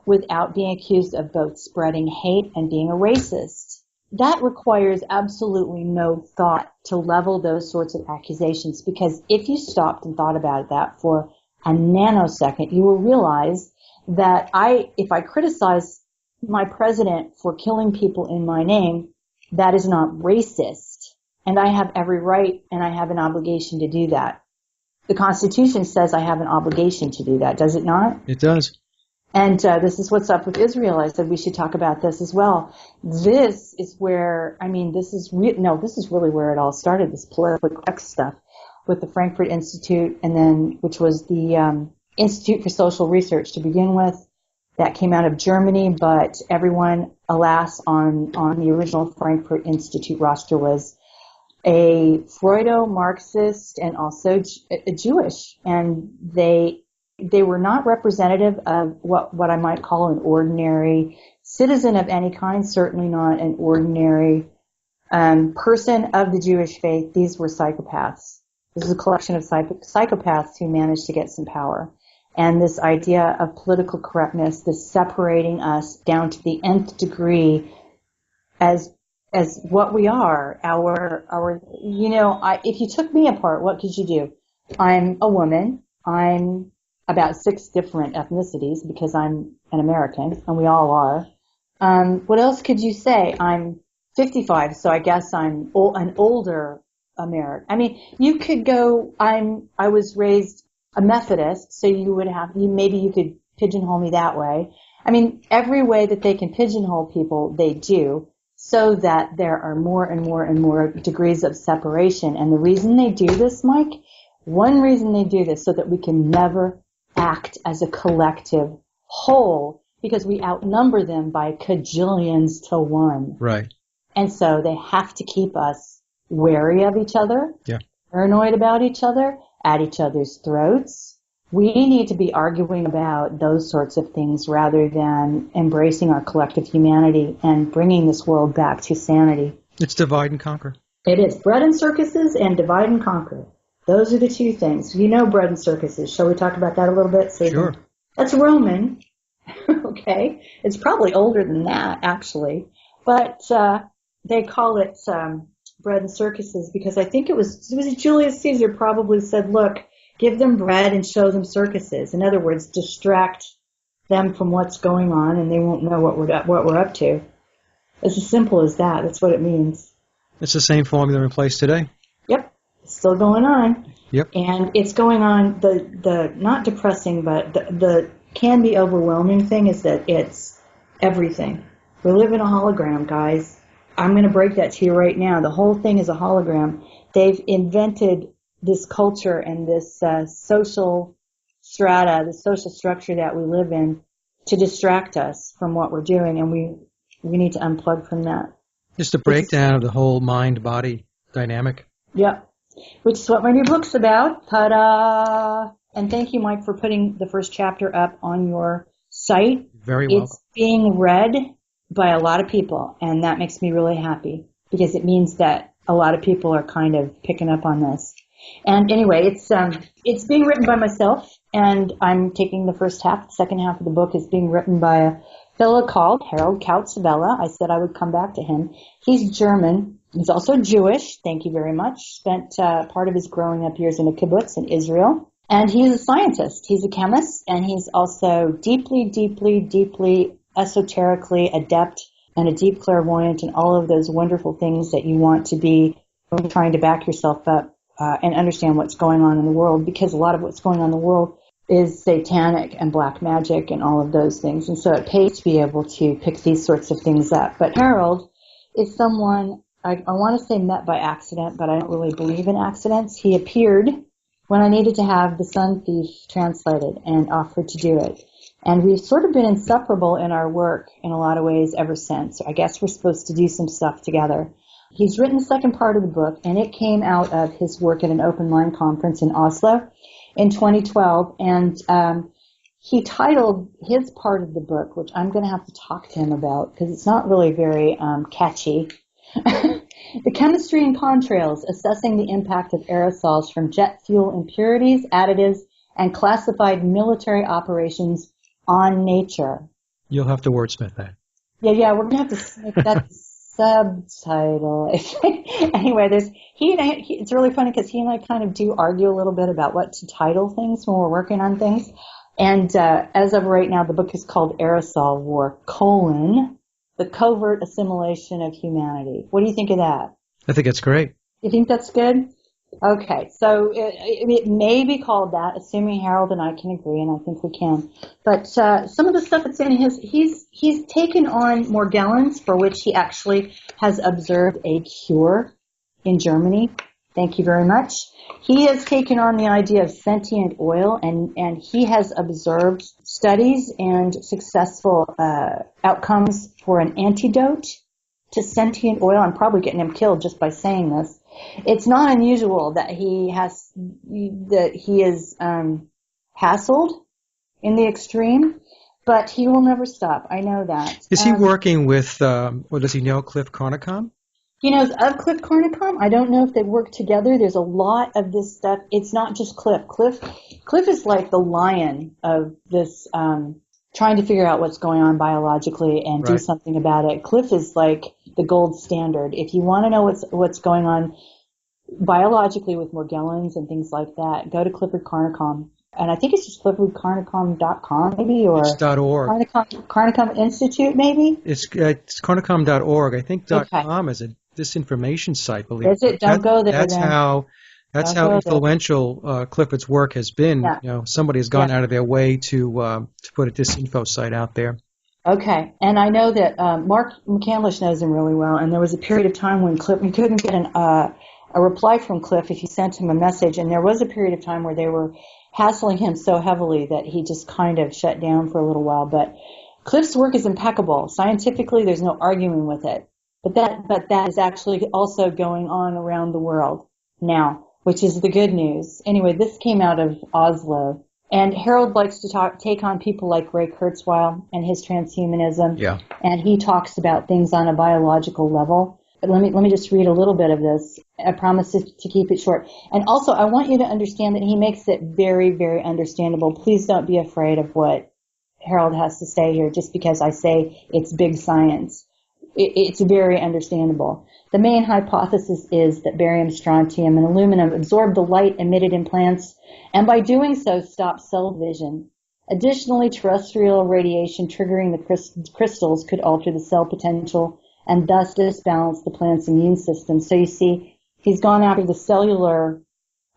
without being accused of both spreading hate and being a racist. That requires absolutely no thought to level those sorts of accusations, because if you stopped and thought about that for a nanosecond, you will realize that if I criticize my president for killing people in my name, that is not racist. And I have every right and I have an obligation to do that. The Constitution says I have an obligation to do that, does it not? it does. And this is what's up with Israel. I said we should talk about this as well. This is where, this is really where it all started, this political correct stuff with the Frankfurt Institute, and then, which was the Institute for Social Research to begin with. That came out of Germany, but everyone, alas, on the original Frankfurt Institute roster was a Freudo-Marxist and also a Jewish, and they were not representative of what I might call an ordinary citizen of any kind, certainly not an ordinary person of the Jewish faith. These were psychopaths. This is a collection of psychopaths who managed to get some power. And this idea of political correctness, this separating us down to the nth degree as what we are, if you took me apart, what could you do? I'm a woman. I'm about 6 different ethnicities because I'm an American, and we all are. What else could you say? I'm 55, so I guess I'm an older American. You could go, I was raised a Methodist, so maybe you could pigeonhole me that way. Every way that they can pigeonhole people, they do, so that there are more and more and more degrees of separation. And the reason they do this, Mike, one reason they do this, so that we can never act as a collective whole, because we outnumber them by cajillions to 1. Right. And so they have to keep us wary of each other, yeah, paranoid about each other, at each other's throats. We need to be arguing about those sorts of things rather than embracing our collective humanity and bringing this world back to sanity. It's divide and conquer. It is. Bread and circuses and divide and conquer. Those are the two things. You know bread and circuses. Shall we talk about that a little bit? Sure. That's Roman. Okay. It's probably older than that, actually. But they call it bread and circuses because I think it was Julius Caesar probably said, look, give them bread and show them circuses. In other words, distract them from what's going on and they won't know what we're up to. It's as simple as that. That's what it means. It's the same formula in place today. Yep. It's still going on. Yep. And it's going on, the not depressing, but the can be overwhelming thing is that it's everything. We live in a hologram, guys. I'm going to break that to you right now. The whole thing is a hologram. They've invented this culture and this social strata, the social structure that we live in to distract us from what we're doing, and we need to unplug from that. Just a breakdown of the whole mind-body dynamic. Yep. Which is what my new book's about. Ta-da! And thank you, Mike, for putting the first chapter up on your site. Very welcome. It's being read by a lot of people, and that makes me really happy because it means that a lot of people are kind of picking up on this. And anyway, it's being written by myself, and I'm taking the first half. The second half of the book is being written by a fellow called Harold Kautzabella. I said I would come back to him. He's German. He's also Jewish. Thank you very much. Spent part of his growing up years in a kibbutz in Israel. And he's a scientist. He's a chemist, and he's also deeply, deeply, deeply esoterically adept and a deep clairvoyant and all of those wonderful things that you want to be when you're trying to back yourself up and understand what's going on in the world, because a lot of what's going on in the world is satanic and black magic and all of those things. And so it pays to be able to pick these sorts of things up. But Harold is someone I want to say met by accident, but I don't really believe in accidents. He appeared when I needed to have The Sun Thief translated and offered to do it. And we've sort of been inseparable in our work in a lot of ways ever since. I guess we're supposed to do some stuff together. He's written the second part of the book, and it came out of his work at an open line conference in Oslo in 2012. And he titled his part of the book, which I'm going to have to talk to him about because it's not really very catchy. The Chemistry and Contrails, Assessing the Impact of Aerosols from Jet Fuel Impurities, Additives, and Classified Military Operations on Nature. You'll have to wordsmith that. Yeah, we're going to have to make that subtitle. Anyway, it's really funny because he and I kind of do argue a little bit about what to title things when we're working on things. And as of right now, the book is called Aerosol War, The Covert Assimilation of Humanity. What do you think of that? I think it's great. You think that's good? Okay, so it may be called that, assuming Harold and I can agree, and I think we can. But some of the stuff that's in he's taken on Morgellons, for which he actually has observed a cure in Germany. Thank you very much. He has taken on the idea of sentient oil, and he has observed studies and successful outcomes for an antidote to sentient oil. I'm probably getting him killed just by saying this. It's not unusual that he is hassled in the extreme, but he will never stop. I know that. Is he working with, or does he know Cliff Carnicom? He knows of Cliff Carnicom. I don't know if they work together. There's a lot of this stuff. It's not just Cliff. Cliff is like the lion of this, trying to figure out what's going on biologically and do something about it. Cliff is like the gold standard. If you want to know what's going on biologically with Morgellons and things like that, go to Clifford Carnicom. And I think it's just cliffordcarnicom.com maybe, or it's .org. Carnicom Institute maybe? It's carnicom.org. I think .com is a disinformation site, believe it. Is it? Don't go there. That's how influential Clifford's work has been. Yeah. You know, somebody has gone out of their way to put a disinfo site out there. Okay, and I know that Mark McCandlish knows him really well, and there was a period of time when Cliff, you couldn't get a reply from Cliff if you sent him a message, and there was a period of time where they were hassling him so heavily that he just kind of shut down for a little while. But Cliff's work is impeccable. Scientifically, there's no arguing with it. But that is actually also going on around the world now, which is the good news. Anyway, this came out of Oslo. And Harold likes to take on people like Ray Kurzweil and his transhumanism. Yeah. And he talks about things on a biological level. But let me just read a little bit of this. I promise to keep it short. And also, I want you to understand that he makes it very, very understandable. Please don't be afraid of what Harold has to say here just because I say it's big science. It's very understandable. The main hypothesis is that barium, strontium, and aluminum absorb the light emitted in plants, and by doing so stop cell division. Additionally, terrestrial radiation triggering the crystals could alter the cell potential and thus disbalance the plant's immune system. So you see, he's gone after the cellular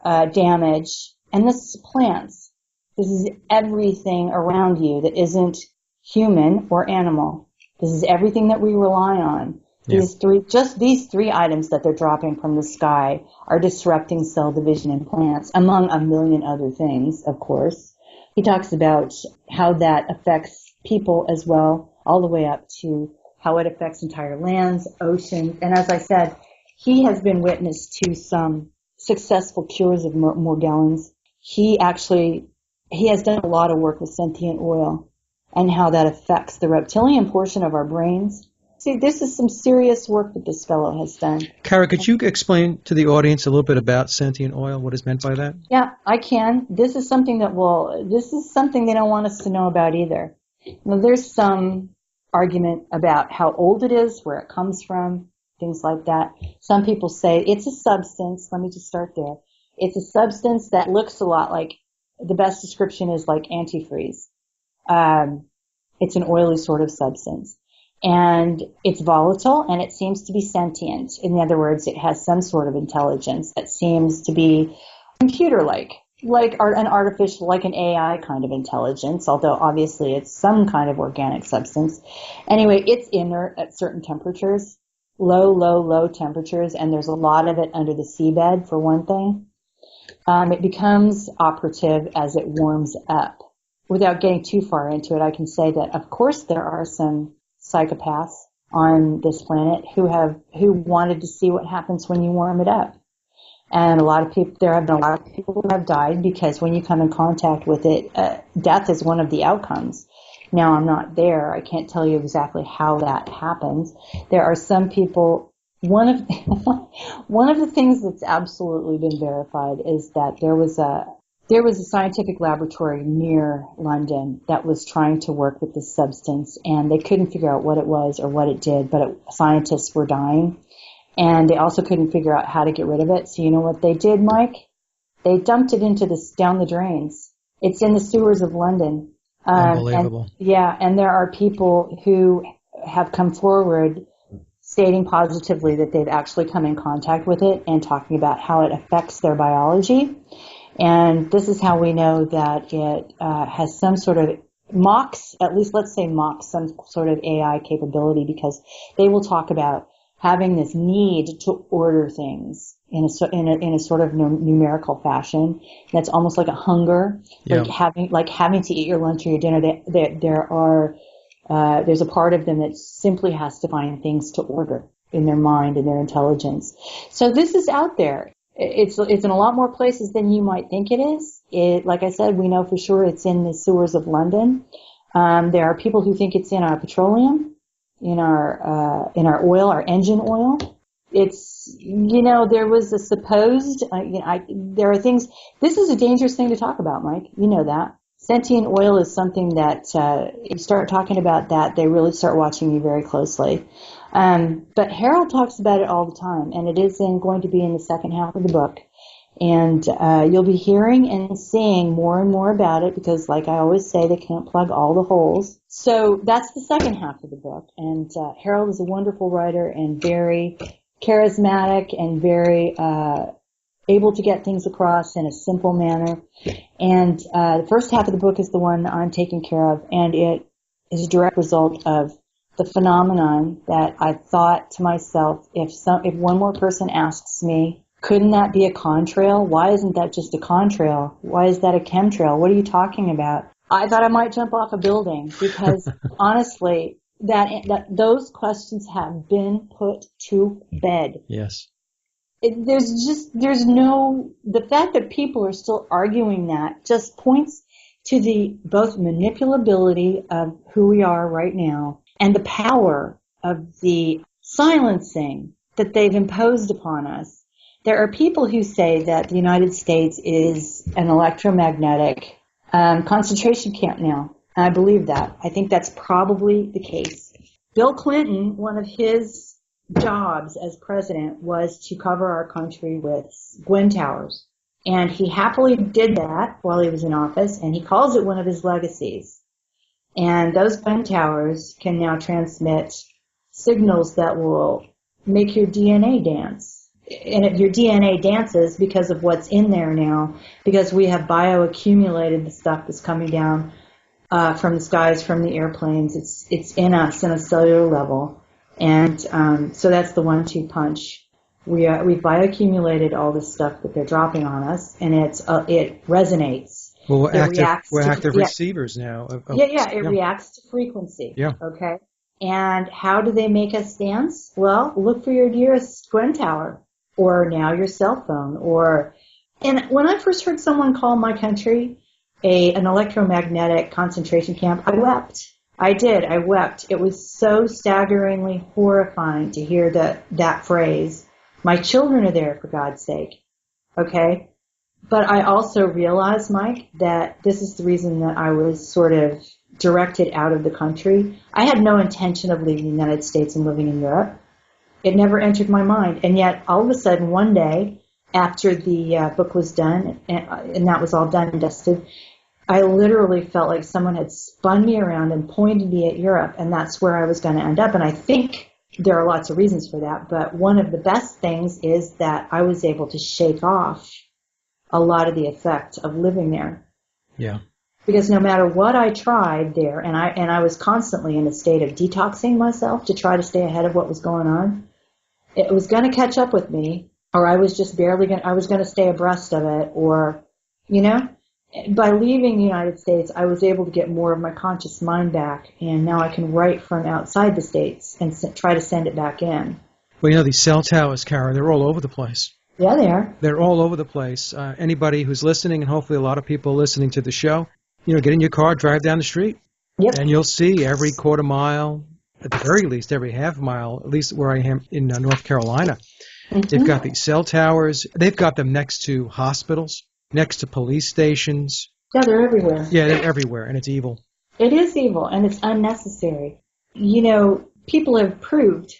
damage, and this is plants. This is everything around you that isn't human or animal. This is everything that we rely on. Yeah. These three items that they're dropping from the sky are disrupting cell division in plants, among a million other things, of course. He talks about how that affects people as well, all the way up to how it affects entire lands, oceans. And as I said, he has been witness to some successful cures of Morgellons. He has done a lot of work with sentient oil and how that affects the reptilian portion of our brains. See, this is some serious work that this fellow has done. Cara, could you explain to the audience a little bit about sentient oil, what is meant by that? Yeah, I can. This is something they don't want us to know about either. Now, there's some argument about how old it is, where it comes from, things like that. Some people say it's a substance. Let me just start there. It's a substance that looks a lot like, the best description is like antifreeze. It's an oily sort of substance. And it's volatile, and it seems to be sentient. In other words, it has some sort of intelligence that seems to be computer-like, like an artificial, like an AI kind of intelligence, although obviously it's some kind of organic substance. Anyway, it's inert at certain temperatures, low temperatures, and there's a lot of it under the seabed, for one thing. It becomes operative as it warms up. Without getting too far into it, I can say that, of course, there are some psychopaths on this planet who wanted to see what happens when you warm it up. And there have been a lot of people who have died because when you come in contact with it, death is one of the outcomes. Now, I'm not there. I can't tell you exactly how that happens. There are some people. One of the things that's absolutely been verified is that there was a scientific laboratory near London that was trying to work with this substance, and they couldn't figure out what it was or what it did, but scientists were dying, and they also couldn't figure out how to get rid of it. So you know what they did, Mike? They dumped it down the drains. It's in the sewers of London. Unbelievable. And there are people who have come forward stating positively that they've actually come in contact with it and talking about how it affects their biology. And this is how we know that it has some sort of mocks some sort of AI capability, because they will talk about having this need to order things in a sort of numerical fashion. That's almost like a hunger, Yep. like having to eat your lunch or your dinner. There's a part of them that simply has to find things to order in their mind and their intelligence. So this is out there. It's in a lot more places than you might think it is. Like I said, we know for sure it's in the sewers of London. There are people who think it's in our petroleum, in our oil, our engine oil. It's, there was a supposed, there are things. This is a dangerous thing to talk about, Mike. You know that. Sentient oil is something that, you start talking about that, they really start watching you very closely. But Harold talks about it all the time, and it is going to be in the second half of the book. And you'll be hearing and seeing more and more about it because, like I always say, they can't plug all the holes. So that's the second half of the book. And Harold is a wonderful writer and very charismatic and very able to get things across in a simple manner. And the first half of the book is the one that I'm taking care of, and it is a direct result of the phenomenon that I thought to myself, if one more person asks me, couldn't that be a contrail? Why isn't that just a contrail? Why is that a chemtrail? What are you talking about? I thought I might jump off a building because honestly, that those questions have been put to bed. Yes. The fact that people are still arguing that just points to the both manipulability of who we are right now and the power of the silencing that they've imposed upon us. There are people who say that the United States is an electromagnetic concentration camp now. And I believe that. I think that's probably the case. Bill Clinton, one of his jobs as president was to cover our country with wind towers. And he happily did that while he was in office, and he calls it one of his legacies. And those wind towers can now transmit signals that will make your DNA dance. And if your DNA dances because of what's in there now, because we have bioaccumulated the stuff that's coming down from the skies, from the airplanes. It's in us on a cellular level. And so that's the 1-2 punch. We've bioaccumulated all this stuff that they're dropping on us, and it resonates. Well, we're active receivers now. It reacts to frequency. Yeah. Okay. And how do they make us dance? Well, look for your nearest Gwen Tower, or now your cell phone, and when I first heard someone call my country an electromagnetic concentration camp, I wept. I did. I wept. It was so staggeringly horrifying to hear that phrase. My children are there, for God's sake. Okay? But I also realized, Mike, that this is the reason that I was sort of directed out of the country. I had no intention of leaving the United States and living in Europe. It never entered my mind. And yet, all of a sudden, one day, after the book was done, and that was all done and dusted, I literally felt like someone had spun me around and pointed me at Europe, and that's where I was going to end up. And I think there are lots of reasons for that, but one of the best things is that I was able to shake off a lot of the effect of living there. Yeah. Because no matter what I tried there, and I was constantly in a state of detoxing myself to try to stay ahead of what was going on, it was going to catch up with me, or I was just going to stay abreast of it, or, by leaving the United States, I was able to get more of my conscious mind back, and now I can write from outside the States and try to send it back in. Well, these cell towers, Cara, they're all over the place. Yeah, they are. They're all over the place. Anybody who's listening, and hopefully a lot of people listening to the show, get in your car, drive down the street, and you'll see every quarter mile, at the very least every half mile, at least where I am in North Carolina. Mm-hmm. They've got these cell towers. They've got them next to hospitals, next to police stations. Yeah, they're everywhere. Yeah, they're everywhere, and it's evil. It is evil, and it's unnecessary. People have proved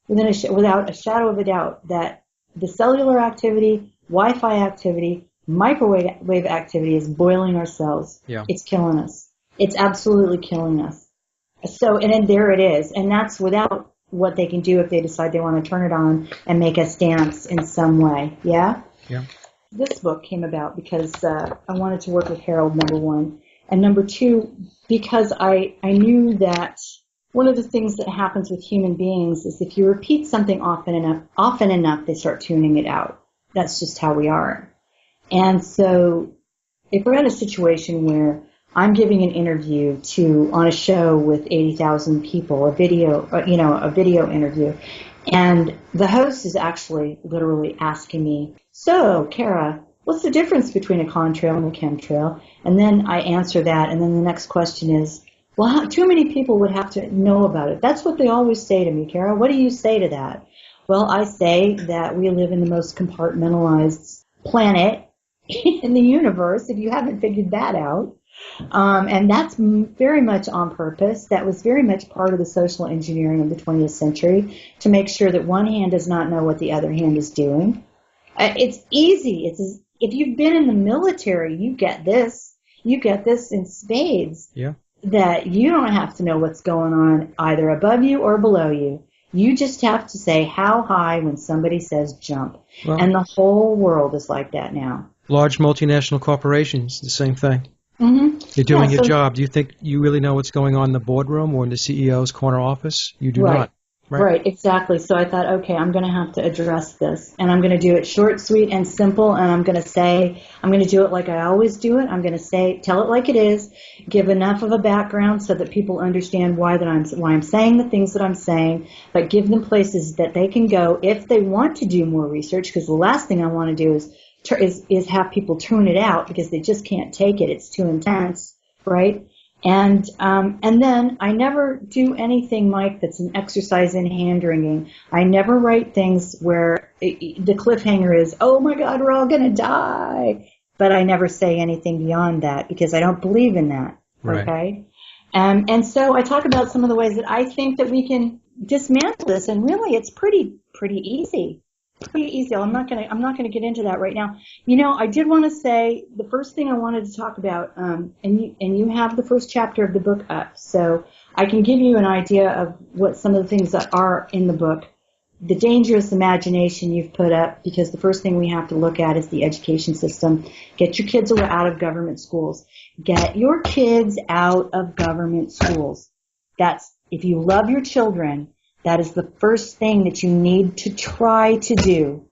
without a shadow of a doubt that the cellular activity, Wi-Fi activity, microwave activity is boiling our cells. Yeah. It's killing us. It's absolutely killing us. So, and then there it is. And that's without what they can do if they decide they want to turn it on and make us dance in some way. Yeah? Yeah. This book came about because I wanted to work with Harold, number one. And number two, because I knew that one of the things that happens with human beings is if you repeat something often enough, they start tuning it out. That's just how we are. And so if we're in a situation where I'm giving an interview on a show with 80,000 people, a video interview, and the host is actually literally asking me, "So, Cara, what's the difference between a contrail and a chemtrail?" And then I answer that, and then the next question is, well, too many people would have to know about it. That's what they always say to me, Cara. What do you say to that? Well, I say that we live in the most compartmentalized planet in the universe, if you haven't figured that out. And that's very much on purpose. That was very much part of the social engineering of the 20th century, to make sure that one hand does not know what the other hand is doing. It's easy. If you've been in the military, you get this. You get this in spades. Yeah. That you don't have to know what's going on either above you or below you. You just have to say how high when somebody says jump. Well, and the whole world is like that now. Large multinational corporations, the same thing. Mm-hmm. You're doing your job. Do you think you really know what's going on in the boardroom or in the CEO's corner office? You do not. Right, exactly. So I thought, okay, I'm going to have to address this, and I'm going to do it short, sweet, and simple, and I'm going to do it like I always do it. I'm going to tell it like it is, give enough of a background so that people understand why I'm saying the things that I'm saying, but give them places that they can go if they want to do more research, because the last thing I want to do is have people tune it out because they just can't take it. It's too intense, right? And then I never do anything, Mike, that's an exercise in hand wringing. I never write things where the cliffhanger is, oh my God, we're all going to die. But I never say anything beyond that because I don't believe in that. Right. Okay. And so I talk about some of the ways that I think that we can dismantle this, and really it's pretty easy. Pretty easy. I'm not gonna get into that right now. You know, I did want to say the first thing I wanted to talk about, and you have the first chapter of the book up, so I can give you an idea of what some of the things that are in the book. The dangerous imagination you've put up, because the first thing we have to look at is the education system. Get your kids out of government schools. Get your kids out of government schools. That's, if you love your children, that is the first thing that you need to try to do.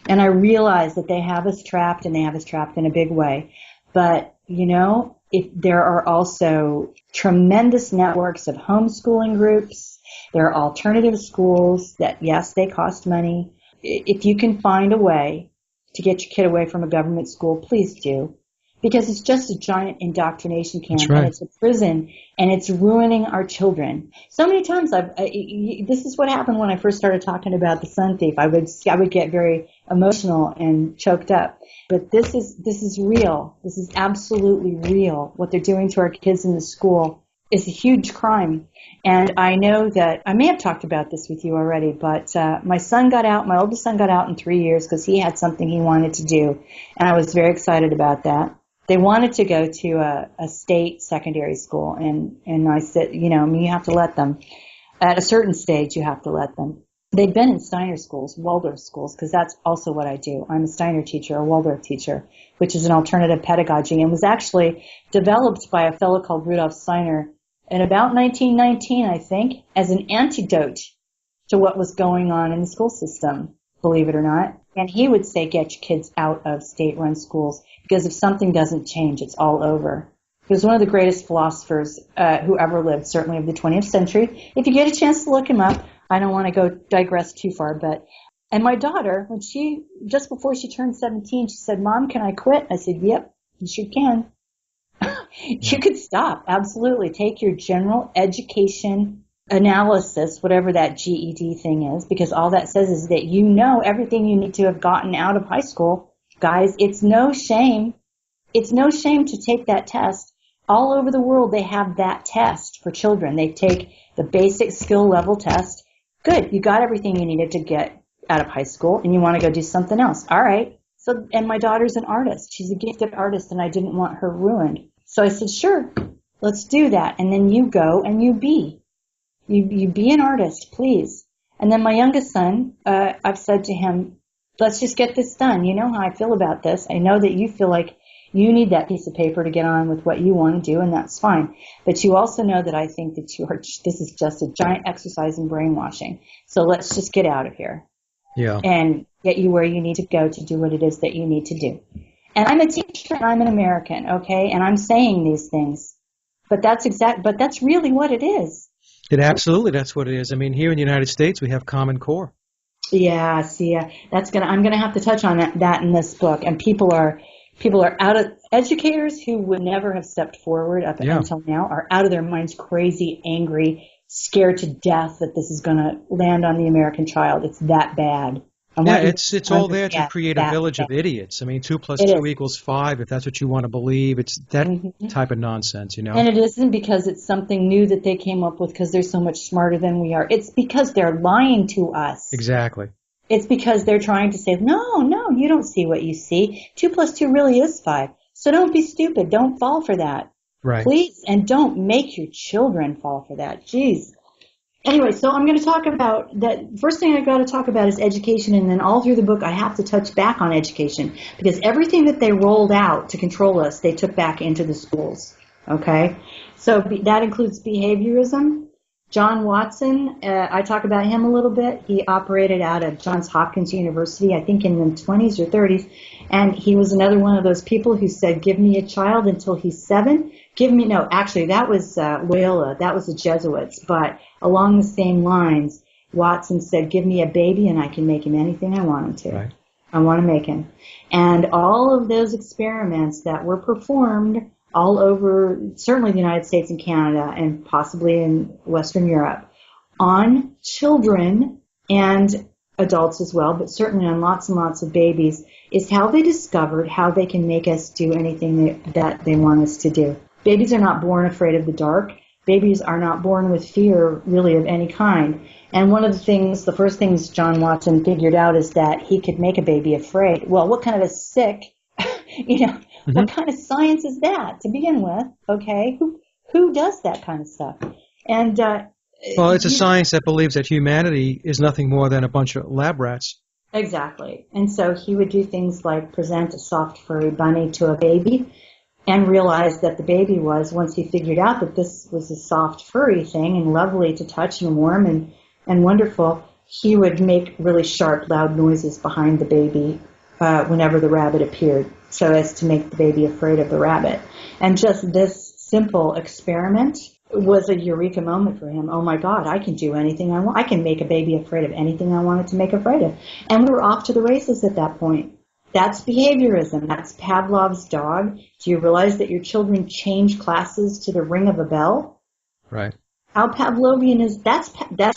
And I realize that they have us trapped, and they have us trapped in a big way. But, you know, if there are also tremendous networks of homeschooling groups. There are alternative schools that, yes, they cost money. If you can find a way to get your kid away from a government school, please do. Because it's just a giant indoctrination camp, That's right. And it's a prison, and it's ruining our children. So many times, this is what happened when I first started talking about the Sun Thief. I would get very emotional and choked up. But this is real. This is absolutely real. What they're doing to our kids in the school is a huge crime. And I know that I may have talked about this with you already, but my oldest son got out in 3 years because he had something he wanted to do, and I was very excited about that. They wanted to go to a state secondary school, and I said, you know, I mean, you have to let them. At a certain stage, you have to let them. They'd been in Steiner schools, Waldorf schools, because that's also what I do. I'm a Steiner teacher, a Waldorf teacher, which is an alternative pedagogy, and was actually developed by a fellow called Rudolf Steiner in about 1919, I think, as an antidote to what was going on in the school system, believe it or not. And he would say, get your kids out of state-run schools, because if something doesn't change, it's all over. He was one of the greatest philosophers who ever lived, certainly of the 20th century. If you get a chance to look him up, I don't want to go digress too far, and my daughter, when just before she turned 17, she said, Mom, can I quit? I said, yep, you sure can. You could stop, absolutely. Take your general education analysis, whatever that GED thing is, because all that says is that you know everything you need to have gotten out of high school. Guys, it's no shame. It's no shame to take that test. All over the world, they have that test for children. They take the basic skill level test. Good, you got everything you needed to get out of high school, and you want to go do something else. All right. So, and my daughter's an artist. She's a gifted artist, and I didn't want her ruined. So I said, sure, let's do that. And then you go and you be. You be an artist, please. And then my youngest son, I've said to him, let's just get this done. You know how I feel about this. I know that you feel like you need that piece of paper to get on with what you want to do, and that's fine. But you also know that I think that this is just a giant exercise in brainwashing. So let's just get out of here. Yeah. And get you where you need to go to do what it is that you need to do. And I'm a teacher, and I'm an American, okay? And I'm saying these things. But that's really what it is. That's what it is. I mean, here in the United States, we have Common Core. Yeah, see, I'm gonna have to touch on that in this book. And people are educators who would never have stepped forward up until now are out of their minds, crazy, angry, scared to death that this is gonna land on the American child. It's that bad. It's all there to create a village of idiots. I mean, 2 + 2 = 5, if that's what you want to believe. It's that type of nonsense, you know. And it isn't because it's something new that they came up with because they're so much smarter than we are. It's because they're lying to us. Exactly. It's because they're trying to say, no, you don't see what you see. 2 + 2 really is 5. So don't be stupid. Don't fall for that. Right. Please. And don't make your children fall for that. Jeez. Anyway, so I'm going to talk about that. First thing I got to talk about is education, and then all through the book I have to touch back on education because everything that they rolled out to control us, they took back into the schools. Okay, so that includes behaviorism. John Watson, I talk about him a little bit. He operated out of Johns Hopkins University, I think in the 20s or 30s, and he was another one of those people who said, give me a child until he's 7. Actually, that was Loyola. That was the Jesuits. But along the same lines, Watson said, give me a baby and I can make him anything I want him to. Right. I want to make him. And all of those experiments that were performed all over, certainly the United States and Canada, and possibly in Western Europe, on children and adults as well, but certainly on lots and lots of babies, is how they discovered how they can make us do anything that they want us to do. Babies are not born afraid of the dark. Babies are not born with fear, really, of any kind. And one of the first things John Watson figured out is that he could make a baby afraid. Well, what kind of a sick, what kind of science is that to begin with? Okay, who does that kind of stuff? And well, it's a science that believes that humanity is nothing more than a bunch of lab rats. Exactly. And so he would do things like present a soft furry bunny to a baby and realize that the baby was, once he figured out that this was a soft furry thing and lovely to touch and warm and wonderful, he would make really sharp, loud noises behind the baby whenever the rabbit appeared, so as to make the baby afraid of the rabbit. And just this simple experiment was a eureka moment for him. Oh my God, I can do anything I want. I can make a baby afraid of anything I wanted to make afraid of. And we were off to the races at that point. That's behaviorism. That's Pavlov's dog. Do you realize that your children change classes to the ring of a bell? Right. How Pavlovian is that's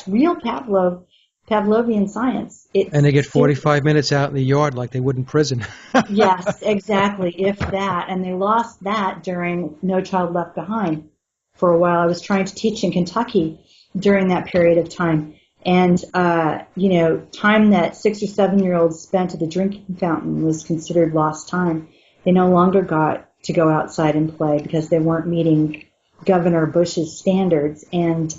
real Pavlovian science. And they get 45 minutes out in the yard like they would in prison. Yes, exactly, if that. And they lost that during No Child Left Behind for a while. I was trying to teach in Kentucky during that period of time. And, time that 6 or 7-year-olds spent at the drinking fountain was considered lost time. They no longer got to go outside and play because they weren't meeting Governor Bush's standards. And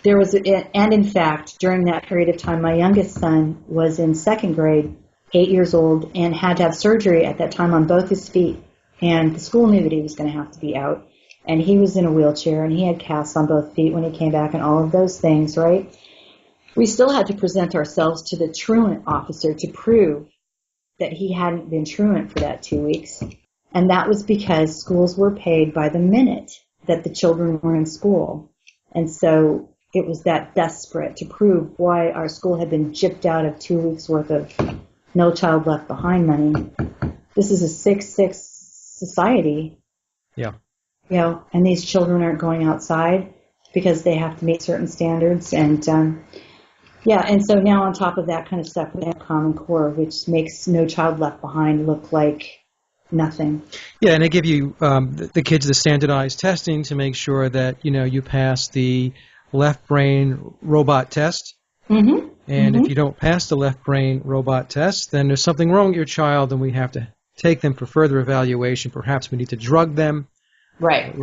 in fact, during that period of time, my youngest son was in second grade, 8 years old, and had to have surgery at that time on both his feet. And the school knew that he was going to have to be out. And he was in a wheelchair, and he had casts on both feet when he came back and all of those things, right? We still had to present ourselves to the truant officer to prove that he hadn't been truant for that 2 weeks. And that was because schools were paid by the minute that the children were in school. And so it was that desperate to prove why our school had been gypped out of 2 weeks' worth of No Child Left Behind money. This is a 6-6 society. Yeah. And these children aren't going outside because they have to meet certain standards. And, and so now on top of that kind of stuff, we have Common Core, which makes No Child Left Behind look like nothing. Yeah, and they give you, the kids, the standardized testing to make sure that, you pass the left brain robot test. Mm-hmm. And if you don't pass the left brain robot test, then there's something wrong with your child, and we have to take them for further evaluation. Perhaps we need to drug them. Right.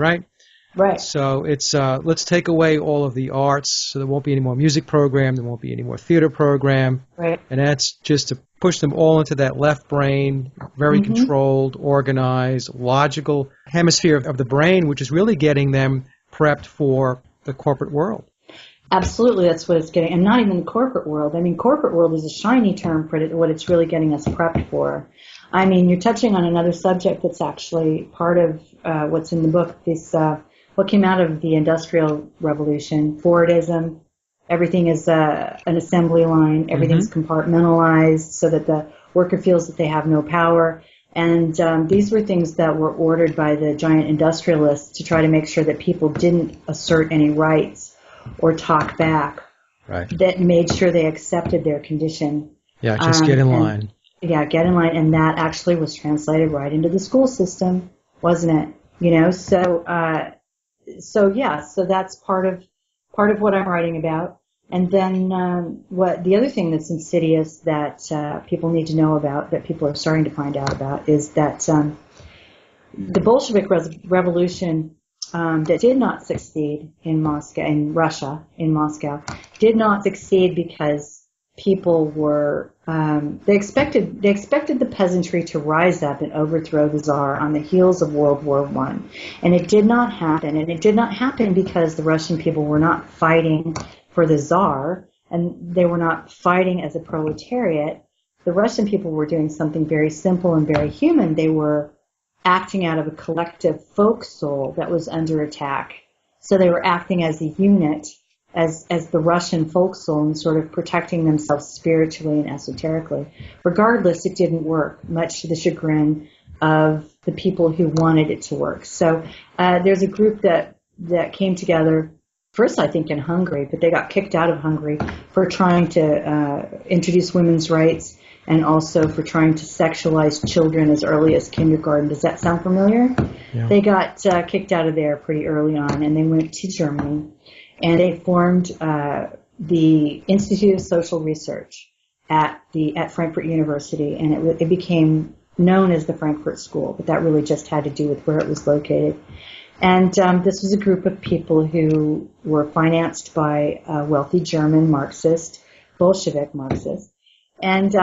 So it's let's take away all of the arts, so there won't be any more music program, there won't be any more theater program. Right. And that's just to push them all into that left brain, very controlled, organized, logical hemisphere of the brain, which is really getting them prepped for the corporate world. Absolutely, that's what it's getting. And not even the corporate world. I mean, corporate world is a shiny term for what it's really getting us prepped for. I mean, you're touching on another subject that's actually part of what's in the book. This what came out of the Industrial Revolution, Fordism. Everything is an assembly line. Everything's compartmentalized so that the worker feels that they have no power. And these were things that were ordered by the giant industrialists to try to make sure that people didn't assert any rights or talk back. Right. That made sure they accepted their condition. Yeah, just get in line. Yeah, get in line, and that actually was translated right into the school system, wasn't it? So that's part of what I'm writing about. And then what the other thing that's insidious that people need to know about, that people are starting to find out about, is that the Bolshevik Revolution that did not succeed in Russia, did not succeed because people were they expected the peasantry to rise up and overthrow the Tsar on the heels of World War I. And it did not happen. And it did not happen because the Russian people were not fighting for the Tsar, and they were not fighting as a proletariat. The Russian people were doing something very simple and very human. They were acting out of a collective folk soul that was under attack. So they were acting as a unit as the Russian folk soul and sort of protecting themselves spiritually and esoterically. Regardless, it didn't work, much to the chagrin of the people who wanted it to work. So there's a group that came together, first I think in Hungary, but they got kicked out of Hungary for trying to introduce women's rights and also for trying to sexualize children as early as kindergarten. Does that sound familiar? Yeah. They got kicked out of there pretty early on, and they went to Germany, and they formed the Institute of Social Research at Frankfurt University, and it became known as the Frankfurt School, but that really just had to do with where it was located. And this was a group of people who were financed by a wealthy German Marxist, Bolshevik Marxist, and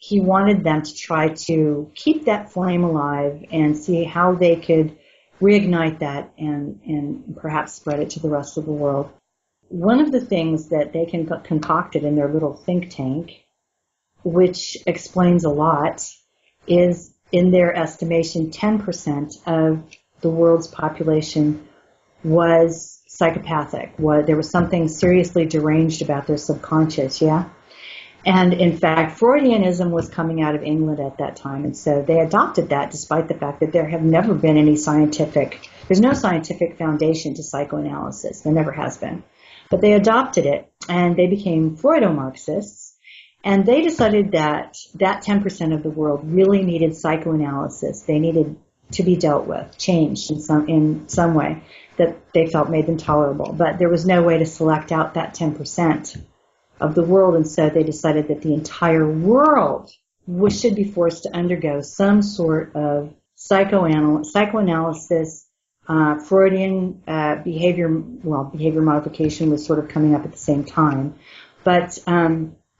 he wanted them to try to keep that flame alive and see how they could reignite that and perhaps spread it to the rest of the world. One of the things that they concocted in their little think tank, which explains a lot, is in their estimation 10% of the world's population was psychopathic. There was something seriously deranged about their subconscious, yeah? And in fact, Freudianism was coming out of England at that time, and so they adopted that despite the fact that there have never been there's no scientific foundation to psychoanalysis. There never has been. But they adopted it, and they became Freudo-Marxists, and they decided that 10% of the world really needed psychoanalysis. They needed to be dealt with, changed in some way that they felt made them tolerable. But there was no way to select out that 10% of the world, and so they decided that the entire world should be forced to undergo some sort of psychoanalysis. Freudian behavior modification was sort of coming up at the same time, but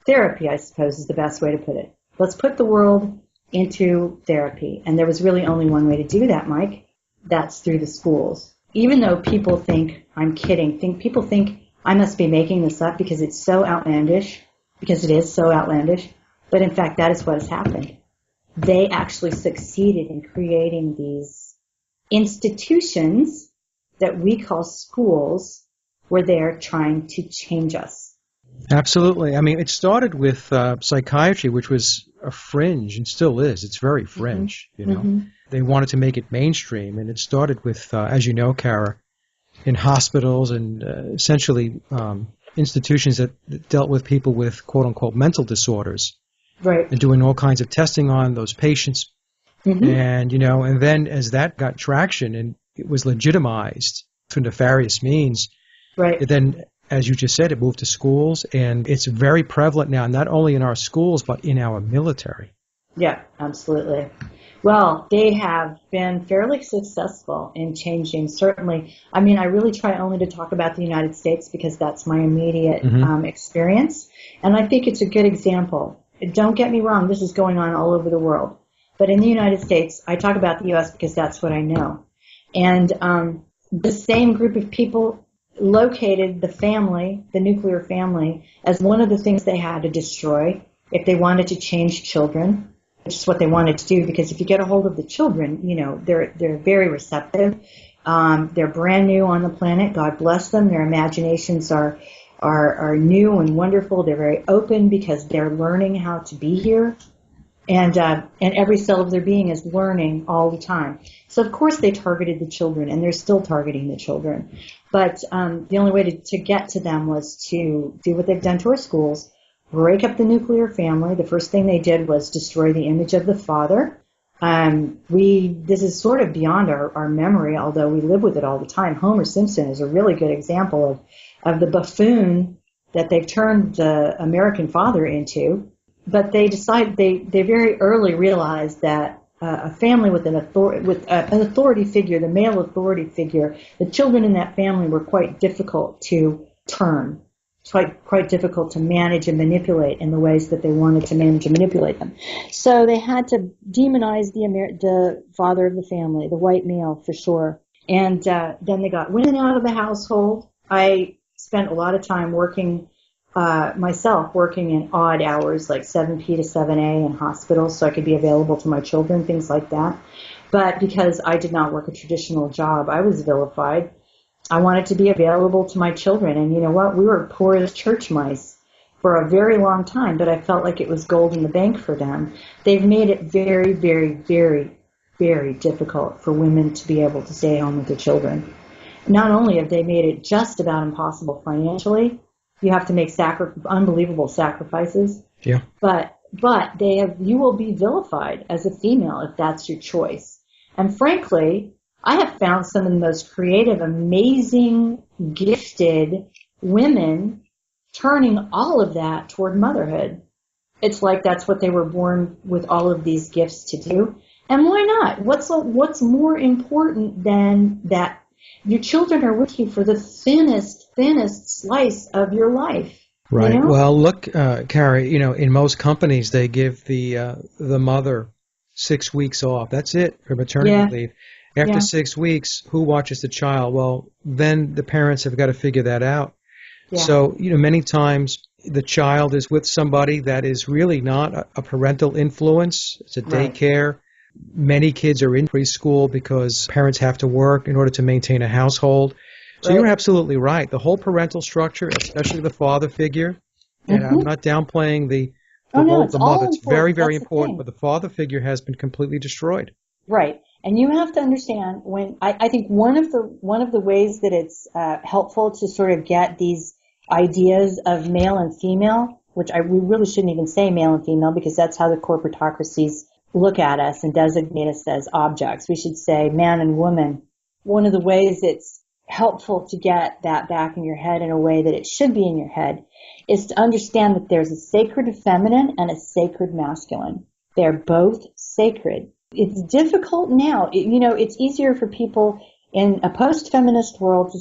therapy, I suppose, is the best way to put it. Let's put the world into therapy, and there was really only one way to do that, Mike. That's through the schools. Even though people think I'm kidding, people think I must be making this up because it's so outlandish, because it is so outlandish, but in fact that is what has happened. They actually succeeded in creating these institutions that we call schools where they're trying to change us. Absolutely. I mean, it started with psychiatry, which was a fringe and still is. It's very fringe, you know. Mm-hmm. They wanted to make it mainstream, and it started with, as you know, Cara, in hospitals and essentially institutions that dealt with people with quote-unquote mental disorders. Right. And doing all kinds of testing on those patients. Mm-hmm. And, you know, and then as that got traction and it was legitimized through nefarious means, right. Then, as you just said, it moved to schools, and it's very prevalent now, not only in our schools, but in our military. Yeah, absolutely. Well, they have been fairly successful in changing, certainly. I mean, I really try only to talk about the United States because that's my immediate experience, and I think it's a good example. Don't get me wrong, this is going on all over the world. But in the United States, I talk about the U.S. because that's what I know. And the same group of people located the nuclear family, as one of the things they had to destroy if they wanted to change children, which is what they wanted to do, because if you get a hold of the children, you know, they're very receptive. They're brand new on the planet. God bless them. Their imaginations are new and wonderful. They're very open because they're learning how to be here. And every cell of their being is learning all the time. So, of course, they targeted the children, and they're still targeting the children. But the only way to get to them was to do what they've done to our schools, break up the nuclear family. The first thing they did was destroy the image of the father. This is sort of beyond our memory, although we live with it all the time. Homer Simpson is a really good example of the buffoon that they've turned the American father into. But they very early realized that a family with an authority figure, the male authority figure, the children in that family were quite difficult to turn, quite difficult to manage and manipulate in the ways that they wanted to manage and manipulate them. So they had to demonize the father of the family, the white male for sure. And then they got women out of the household. I spent a lot of time working in odd hours, like 7 p to 7 a in hospitals, so I could be available to my children, things like that. But because I did not work a traditional job, I was vilified. I wanted to be available to my children. And you know what? We were poor as church mice for a very long time, but I felt like it was gold in the bank for them. They've made it very, very, very, very difficult for women to be able to stay home with their children. Not only have they made it just about impossible financially, you have to make unbelievable sacrifices. Yeah. But you will be vilified as a female if that's your choice. And frankly, I have found some of the most creative, amazing, gifted women turning all of that toward motherhood. It's like that's what they were born with, all of these gifts to do. And why not? What's more important than that? Your children are with you for the thinnest slice of your life. Right. You know? Well, look, Carrie, in most companies, they give the mother 6 weeks off. That's it for maternity leave. After 6 weeks, who watches the child? Well, then the parents have got to figure that out. Yeah. So, many times the child is with somebody that is really not a parental influence. It's a daycare. Right. Many kids are in preschool because parents have to work in order to maintain a household. So you're absolutely right. The whole parental structure, especially the father figure, and I'm not downplaying the role of the mother. It's very, very important, but the father figure has been completely destroyed. Right. And you have to understand I think one of the ways that it's helpful to sort of get these ideas of male and female, which we really shouldn't even say male and female because that's how the corporatocracies look at us and designate us as objects. We should say man and woman. One of the ways it's helpful to get that back in your head in a way that it should be in your head is to understand that there's a sacred feminine and a sacred masculine. They're both sacred. It's difficult now. It's easier for people in a post-feminist world to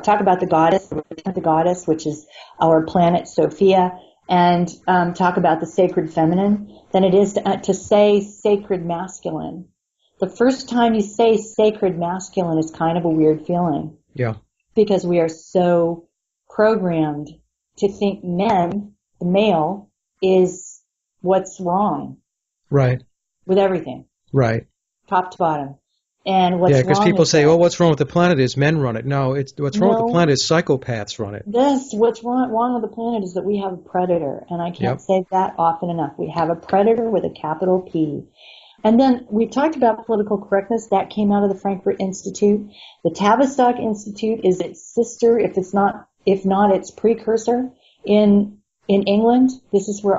talk about the goddess, which is our planet Sophia, and talk about the sacred feminine than it is to say sacred masculine. The first time you say sacred masculine is kind of a weird feeling. Yeah. Because we are so programmed to think the male, is what's wrong. Right. With everything. Right. Top to bottom. And what's wrong? Yeah, because people say, what's wrong with the planet is men run it. No, what's wrong with the planet is psychopaths run it. What's wrong with the planet is that we have a predator. And I can't say that often enough. We have a predator with a capital P. And then we've talked about political correctness. That came out of the Frankfurt Institute. The Tavistock Institute is its sister, if not its precursor in England. This is where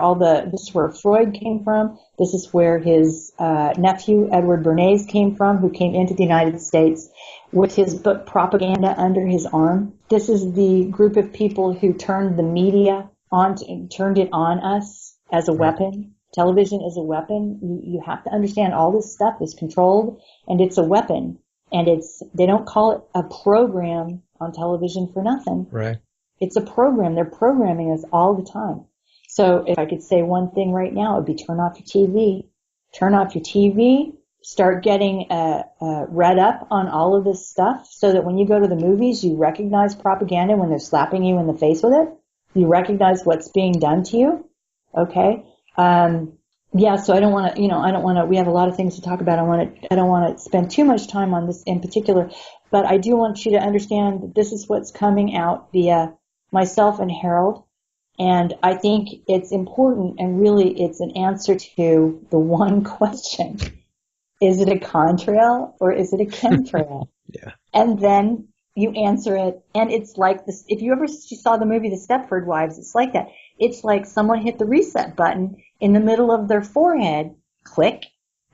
Freud came from. This is where his nephew, Edward Bernays, came from, who came into the United States with his book Propaganda under his arm. This is the group of people who turned the media turned it on us as a weapon. Television is a weapon. You have to understand all this stuff is controlled and it's a weapon. And they don't call it a program on television for nothing. Right. It's a program. They're programming us all the time. So if I could say one thing right now, it would be turn off your TV. Turn off your TV. Start getting read up on all of this stuff so that when you go to the movies, you recognize propaganda when they're slapping you in the face with it. You recognize what's being done to you. Okay. So I don't want to, we have a lot of things to talk about. I don't want to spend too much time on this in particular, but I do want you to understand that this is what's coming out via myself and Harold. And I think it's important, and really it's an answer to the one question. Is it a contrail or is it a chemtrail? Yeah. And then you answer it, and it's like this. If you ever saw the movie The Stepford Wives, it's like that. It's like someone hit the reset button in the middle of their forehead. Click.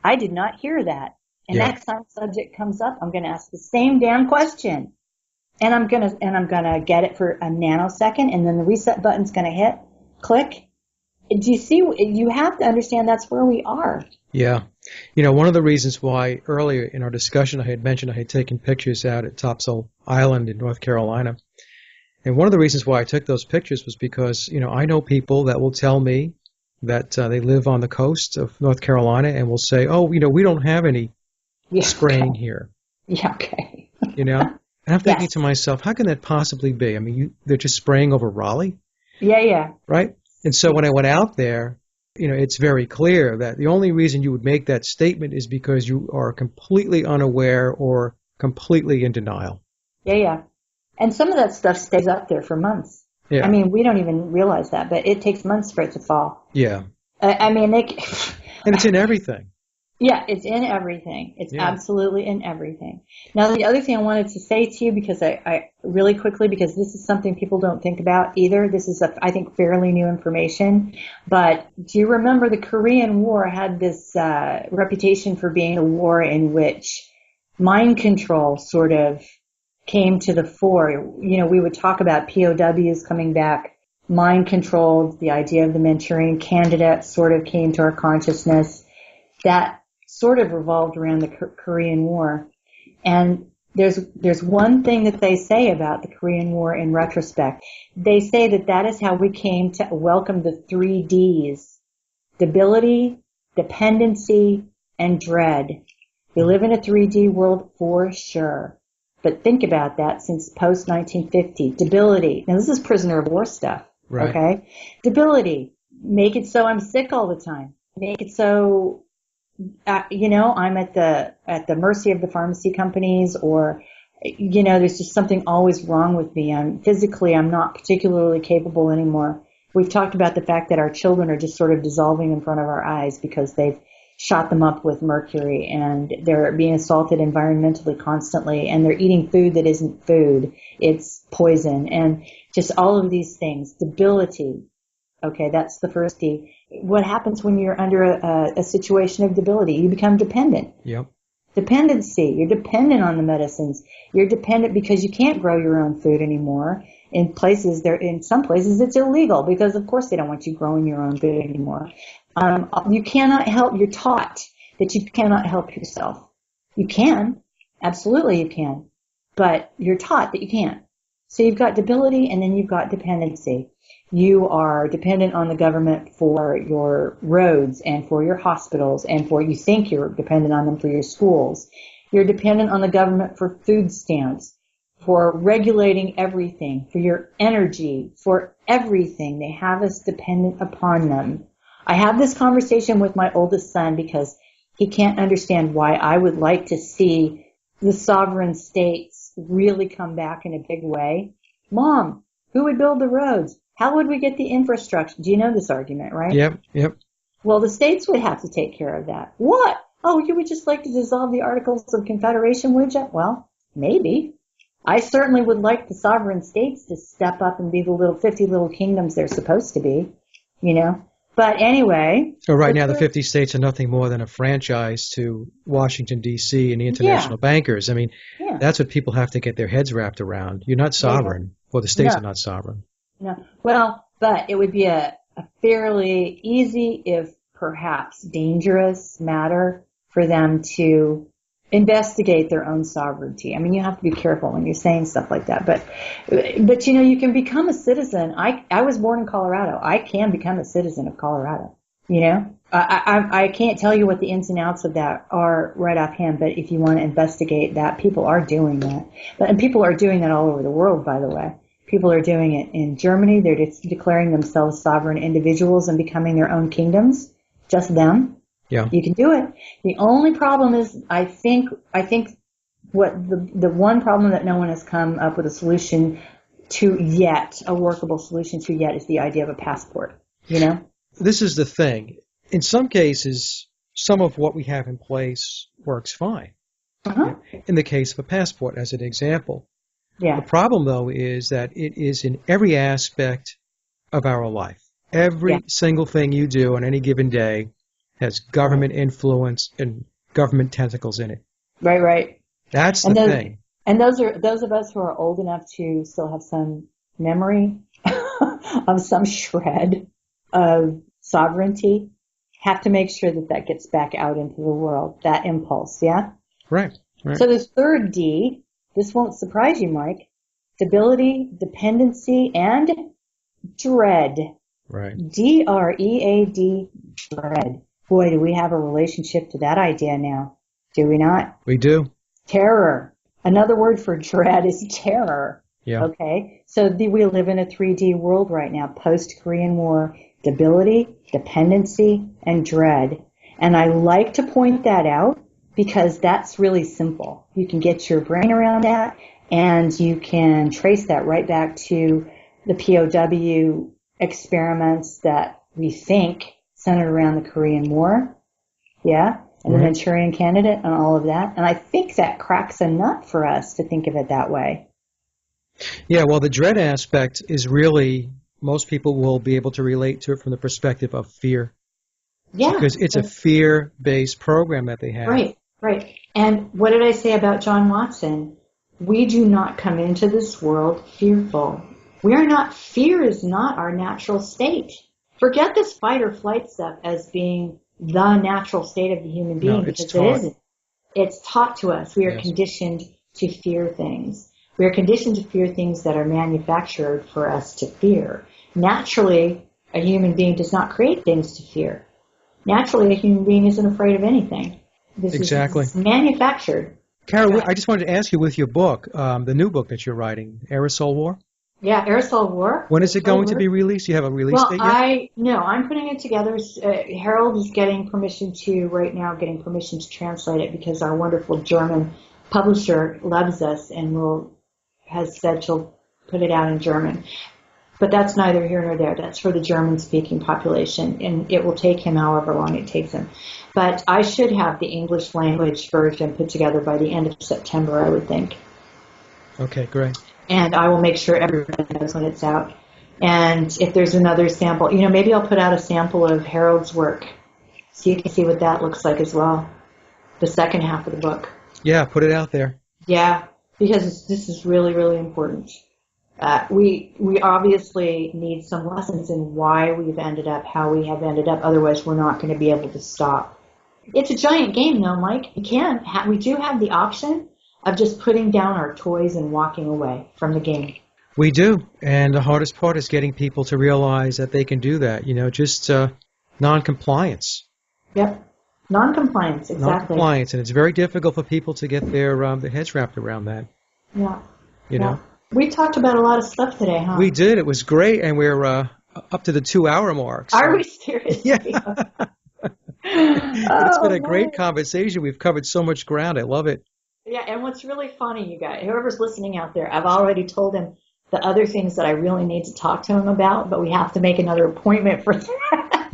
I did not hear that. And next time the subject comes up, I'm going to ask the same damn question. And I'm gonna get it for a nanosecond, and then the reset button's gonna hit. Click. Do you see? You have to understand that's where we are. Yeah. One of the reasons why earlier in our discussion I had mentioned I had taken pictures out at Topsail Island in North Carolina. And one of the reasons why I took those pictures was because, I know people that will tell me that they live on the coast of North Carolina and will say, we don't have any spraying here. Yeah, okay. And I'm thinking to myself, how can that possibly be? I mean, they're just spraying over Raleigh? Yeah. Right? And so when I went out there, it's very clear that the only reason you would make that statement is because you are completely unaware or completely in denial. Yeah. And some of that stuff stays up there for months. Yeah. I mean, we don't even realize that, but it takes months for it to fall. Yeah. I mean, And it's in everything. yeah, it's in everything. It's absolutely in everything. Now, the other thing I wanted to say to you, because I really quickly, because this is something people don't think about either. This is, I think, fairly new information. But do you remember the Korean War had this reputation for being a war in which mind control sort of came to the fore? You know, we would talk about POWs coming back, mind controlled, the idea of the Manchurian candidate sort of came to our consciousness. That sort of revolved around the Korean War. And there's one thing that they say about the Korean War in retrospect. They say that that is how we came to welcome the 3 Ds: debility, dependency, and dread. We live in a 3D world for sure. But think about that since post-1950. Debility. Now, this is prisoner of war stuff. Right. Okay? Debility. Make it so I'm sick all the time. Make it so I'm at the mercy of the pharmacy companies, or, there's just something always wrong with me. I'm not particularly capable anymore. We've talked about the fact that our children are just sort of dissolving in front of our eyes because they've shot them up with mercury, and they're being assaulted environmentally constantly, and they're eating food that isn't food. It's poison, and just all of these things. Debility. Okay, that's the first D. What happens when you're under a situation of debility? You become dependent. Yep. Dependency. You're dependent on the medicines. You're dependent because you can't grow your own food anymore. In some places it's illegal because of course they don't want you growing your own food anymore. You cannot help. You're taught that you cannot help yourself. You can. Absolutely you can. But you're taught that you can't. So you've got debility and then you've got dependency. You are dependent on the government for your roads and for your hospitals and you think you're dependent on them for your schools. You're dependent on the government for food stamps, for regulating everything, for your energy, for everything. They have us dependent upon them. I have this conversation with my oldest son because he can't understand why I would like to see the sovereign states really come back in a big way. Mom, who would build the roads? How would we get the infrastructure? Do you know this argument, right? Yep. Well, the states would have to take care of that. What? Oh, you would just like to dissolve the Articles of Confederation, would you? Well, maybe. I certainly would like the sovereign states to step up and be the little 50 little kingdoms they're supposed to be, But anyway. So right now the 50 states are nothing more than a franchise to Washington, D.C. and the international bankers. I mean, that's what people have to get their heads wrapped around. You're not sovereign, or the states are not sovereign. No. Well, but it would be a fairly easy, if perhaps dangerous matter for them to investigate their own sovereignty. I mean, you have to be careful when you're saying stuff like that. But you can become a citizen. I was born in Colorado. I can become a citizen of Colorado. I can't tell you what the ins and outs of that are right offhand, but if you want to investigate that, people are doing that. And people are doing that all over the world, by the way. People are doing it in Germany. They're declaring themselves sovereign individuals and becoming their own kingdoms, just them. Yeah. You can do it. The only problem is, I think what the one problem that no one has come up with a solution to yet, a workable solution to yet, is the idea of a passport, This is the thing. In some cases, some of what we have in place works fine. Uh-huh. In the case of a passport, as an example. Yeah. The problem, though, is that it is in every aspect of our life. Every single thing you do on any given day has government influence and government tentacles in it. Right. That's the thing. And those of us who are old enough to still have some memory of some shred of sovereignty have to make sure that gets back out into the world, that impulse, yeah? Right. So this third D, this won't surprise you, Mike. Debility, dependency, and dread. Right. D-R-E-A-D, dread. Boy, do we have a relationship to that idea now. Do we not? We do. Terror. Another word for dread is terror. Yeah. Okay? So we live in a 3D world right now, post-Korean War. Debility, dependency, and dread. And I like to point that out because that's really simple. You can get your brain around that, And you can trace that right back to the POW experiments that we think centered around the Korean War. Yeah. And the Manchurian Candidate and all of that. And I think that cracks a nut for us to think of it that way. Yeah, well, the dread aspect is really, most people will be able to relate to it from the perspective of fear. Yeah. Because it's a fear-based program that they have. Right, right. And what did I say about John Watson? We do not come into this world fearful. We are not, fear is not our natural state. Forget this fight or flight stuff as being the natural state of the human being, because it isn't. It's taught to us. We are conditioned to fear things. We are conditioned to fear things that are manufactured for us to fear. Naturally, a human being does not create things to fear. Naturally, a human being isn't afraid of anything. This is manufactured. Cara, I just wanted to ask you, with your book, the new book that you're writing, Aerosol War? Yeah, Aerosol War. When is it going to be released? Do you have a release date yet? No, I'm putting it together. Harold is getting permission to translate it, because our wonderful German publisher loves us and has said she'll put it out in German. But that's neither here nor there. That's for the German-speaking population, and it will take him however long it takes him. But I should have the English language version put together by the end of September, I would think. Okay, great. And I will make sure everybody knows when it's out. And if there's another sample, maybe I'll put out a sample of Harold's work, so you can see what that looks like as well, the second half of the book. Yeah, put it out there. Yeah, because this is really, really important. We obviously need some lessons in why we've ended up how we have ended up. Otherwise, we're not going to be able to stop. It's a giant game, though, Mike. We do have the option of just putting down our toys and walking away from the game. We do, and the hardest part is getting people to realize that they can do that. Just non-compliance. Yep, non-compliance, exactly. Non-compliance, and it's very difficult for people to get their heads wrapped around that. Yeah. You know. We talked about a lot of stuff today, huh? We did. It was great, and we're up to the 2-hour mark. So. Are we serious? Yeah. It's been a great conversation. We've covered so much ground. I love it. Yeah, and what's really funny, you guys, whoever's listening out there, I've already told him the other things that I really need to talk to him about, but we have to make another appointment for that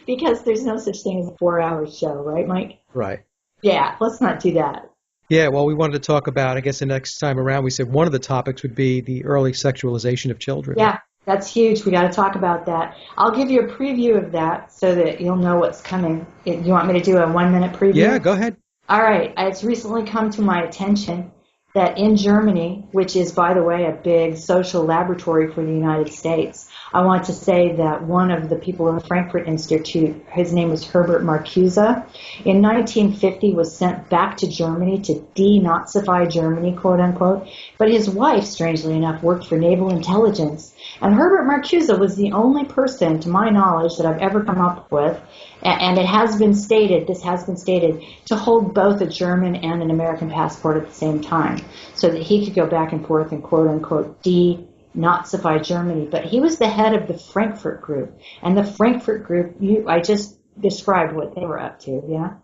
because there's no such thing as a 4-hour show, right, Mike? Right. Yeah, let's not do that. Yeah, well, we wanted to talk about, I guess the next time around, we said one of the topics would be the early sexualization of children. Yeah, that's huge. We got to talk about that. I'll give you a preview of that so that you'll know what's coming. You want me to do a 1-minute preview? Yeah, go ahead. All right. It's recently come to my attention that in Germany, which is, by the way, a big social laboratory for the United States, I want to say that one of the people in the Frankfurt Institute, his name was Herbert Marcuse, in 1950 was sent back to Germany to denazify Germany, quote unquote. But his wife, strangely enough, worked for naval intelligence. And Herbert Marcuse was the only person, to my knowledge, that I've ever come up with, and this has been stated, to hold both a German and an American passport at the same time, so that he could go back and forth and quote unquote denazify Germany. But he was the head of the Frankfurt group, and the Frankfurt group, I just described what they were up to, yeah?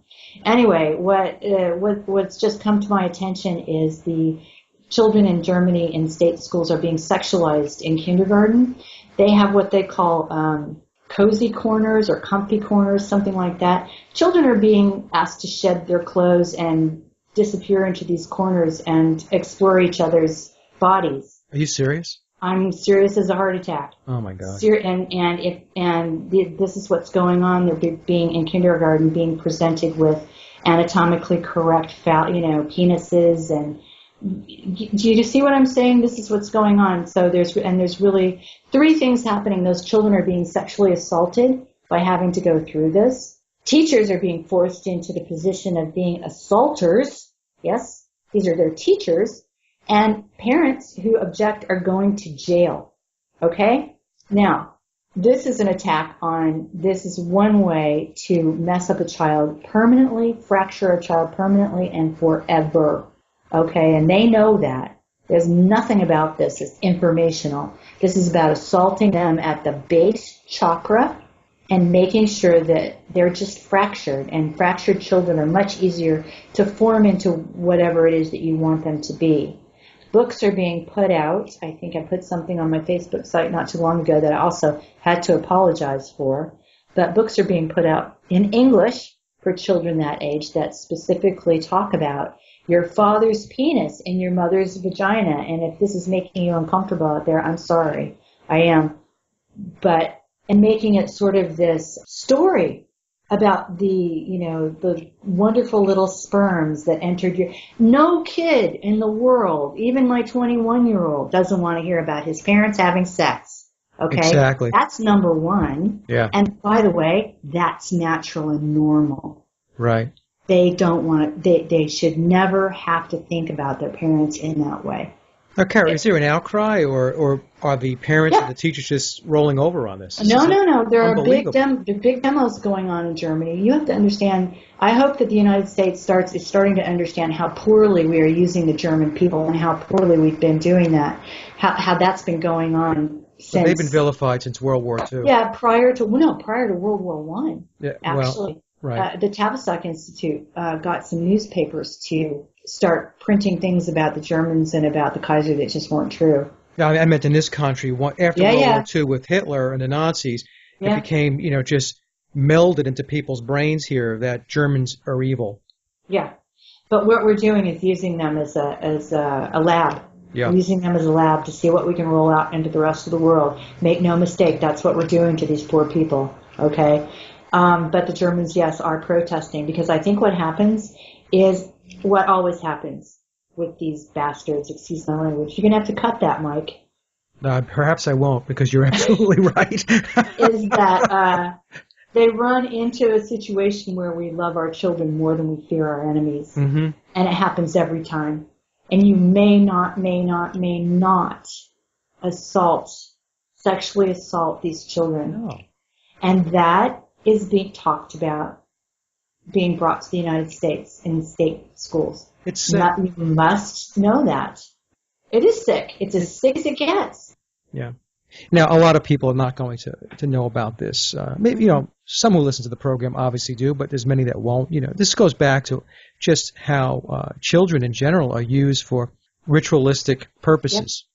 Anyway, what's just come to my attention is the children in Germany in state schools are being sexualized in kindergarten. They have what they call cozy corners or comfy corners, something like that. Children are being asked to shed their clothes and disappear into these corners and explore each other's bodies. Are you serious? I'm serious as a heart attack. Oh my God! This is what's going on. They're being in kindergarten, being presented with anatomically correct, penises and. Do you see what I'm saying? This is what's going on. So there's really 3 things happening. Those children are being sexually assaulted by having to go through this. Teachers are being forced into the position of being assaulters. Yes, these are their teachers. And parents who object are going to jail. Okay? Now, this is one way to mess up a child permanently, fracture a child permanently and forever. Okay, and they know that. There's nothing about this. It's informational. This is about assaulting them at the base chakra and making sure that they're just fractured, and fractured children are much easier to form into whatever it is that you want them to be. Books are being put out. I think I put something on my Facebook site not too long ago that I also had to apologize for. But books are being put out in English for children that age that specifically talk about your father's penis in your mother's vagina. And if this is making you uncomfortable out there, I'm sorry. I am. And making it sort of this story about the wonderful little sperms that entered your... No kid in the world, even my 21-year-old, doesn't want to hear about his parents having sex. Okay? Exactly. That's number one. Yeah. And by the way, that's natural and normal. Right. They don't want to... They should never have to think about their parents in that way. Now, Cara, is there an outcry, or are the parents and the teachers just rolling over on this? No. There are big demos going on in Germany. You have to understand, I hope that the United States is starting to understand how poorly we are using the German people and how poorly we've been doing that, how that's been going on since... But they've been vilified since World War II. Yeah, prior to World War One, actually. Well, right. The Tavistock Institute got some newspapers to start printing things about the Germans and about the Kaiser that just weren't true. Yeah, I meant in this country, after World War II with Hitler and the Nazis, it became, just melded into people's brains here that Germans are evil. Yeah, but what we're doing is using them as a lab. Yeah. Using them as a lab to see what we can roll out into the rest of the world. Make no mistake, that's what we're doing to these poor people, okay? But the Germans, yes, are protesting, because I think what happens is what always happens with these bastards. Excuse my language. You're going to have to cut that, Mike. Perhaps I won't, because you're absolutely right. Is that they run into a situation where we love our children more than we fear our enemies. Mm-hmm. And it happens every time. And you may not sexually assault these children. No. And that is being talked about, being brought to the United States in state schools. It's sick. You must know that. It is sick. It's as sick as it gets. Yeah. Now, a lot of people are not going to know about this. Maybe, some who listen to the program obviously do, but there's many that won't. This goes back to just how children in general are used for ritualistic purposes.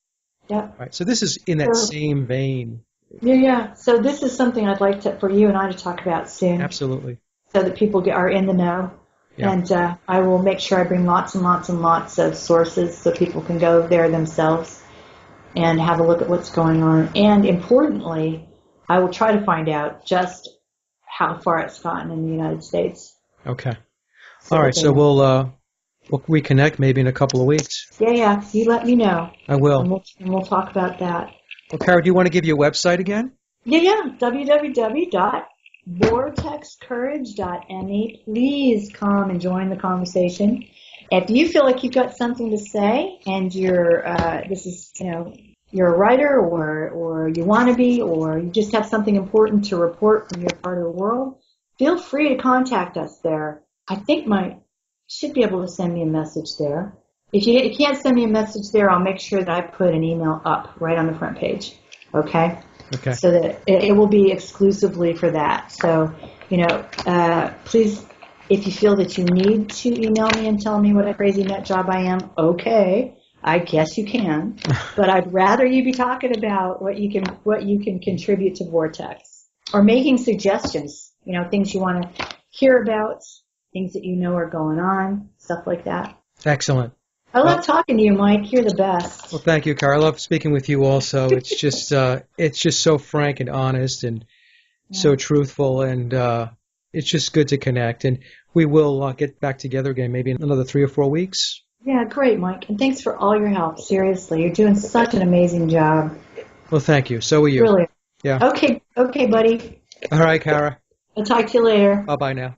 Yep. Right. So this is in that same vein. Yeah. So this is something I'd like for you and I to talk about soon. Absolutely. So that people are in the know. Yeah. And I will make sure I bring lots and lots and lots of sources so people can go there themselves and have a look at what's going on. And importantly, I will try to find out just how far it's gotten in the United States. Okay. All right. So we'll reconnect maybe in a couple of weeks. Yeah. You let me know. I will. And we'll talk about that. Well, Cara, do you want to give your website again? Yeah. www.vortexcourage.me. Please come and join the conversation. If you feel like you've got something to say and you're you're a writer or you want to be, or you just have something important to report from your part of the world, feel free to contact us there. I think you should be able to send me a message there. If you can't send me a message there, I'll make sure that I put an email up right on the front page. Okay? Okay. So that it will be exclusively for that. So, please, if you feel that you need to email me and tell me what a crazy nut job I am, okay, I guess you can. But I'd rather you be talking about what you can contribute to Vortex, or making suggestions, things you want to hear about, things that are going on, stuff like that. Excellent. I love talking to you, Mike. You're the best. Well, thank you, Cara. I love speaking with you also. It's just so frank and honest and so truthful, and it's just good to connect. And we will get back together again maybe in another 3 or 4 weeks. Yeah, great, Mike. And thanks for all your help. Seriously, you're doing such an amazing job. Well, thank you. So are you. Really. Yeah. Okay, buddy. All right, Cara. I'll talk to you later. Bye-bye now.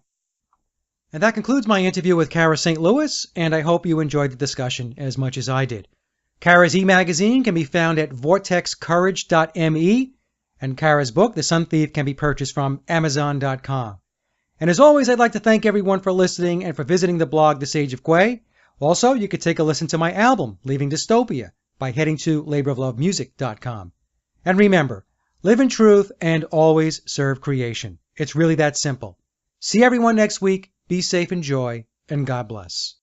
And that concludes my interview with Cara St. Louis, and I hope you enjoyed the discussion as much as I did. Cara's e-magazine can be found at vortexcourage.me, and Cara's book, The Sun Thief, can be purchased from Amazon.com. And as always, I'd like to thank everyone for listening and for visiting the blog, The Sage of Quay. Also, you could take a listen to my album, Leaving Dystopia, by heading to laboroflovemusic.com. And remember, Live in truth and always serve creation. It's really that simple. See everyone next week. Be safe, enjoy, and God bless.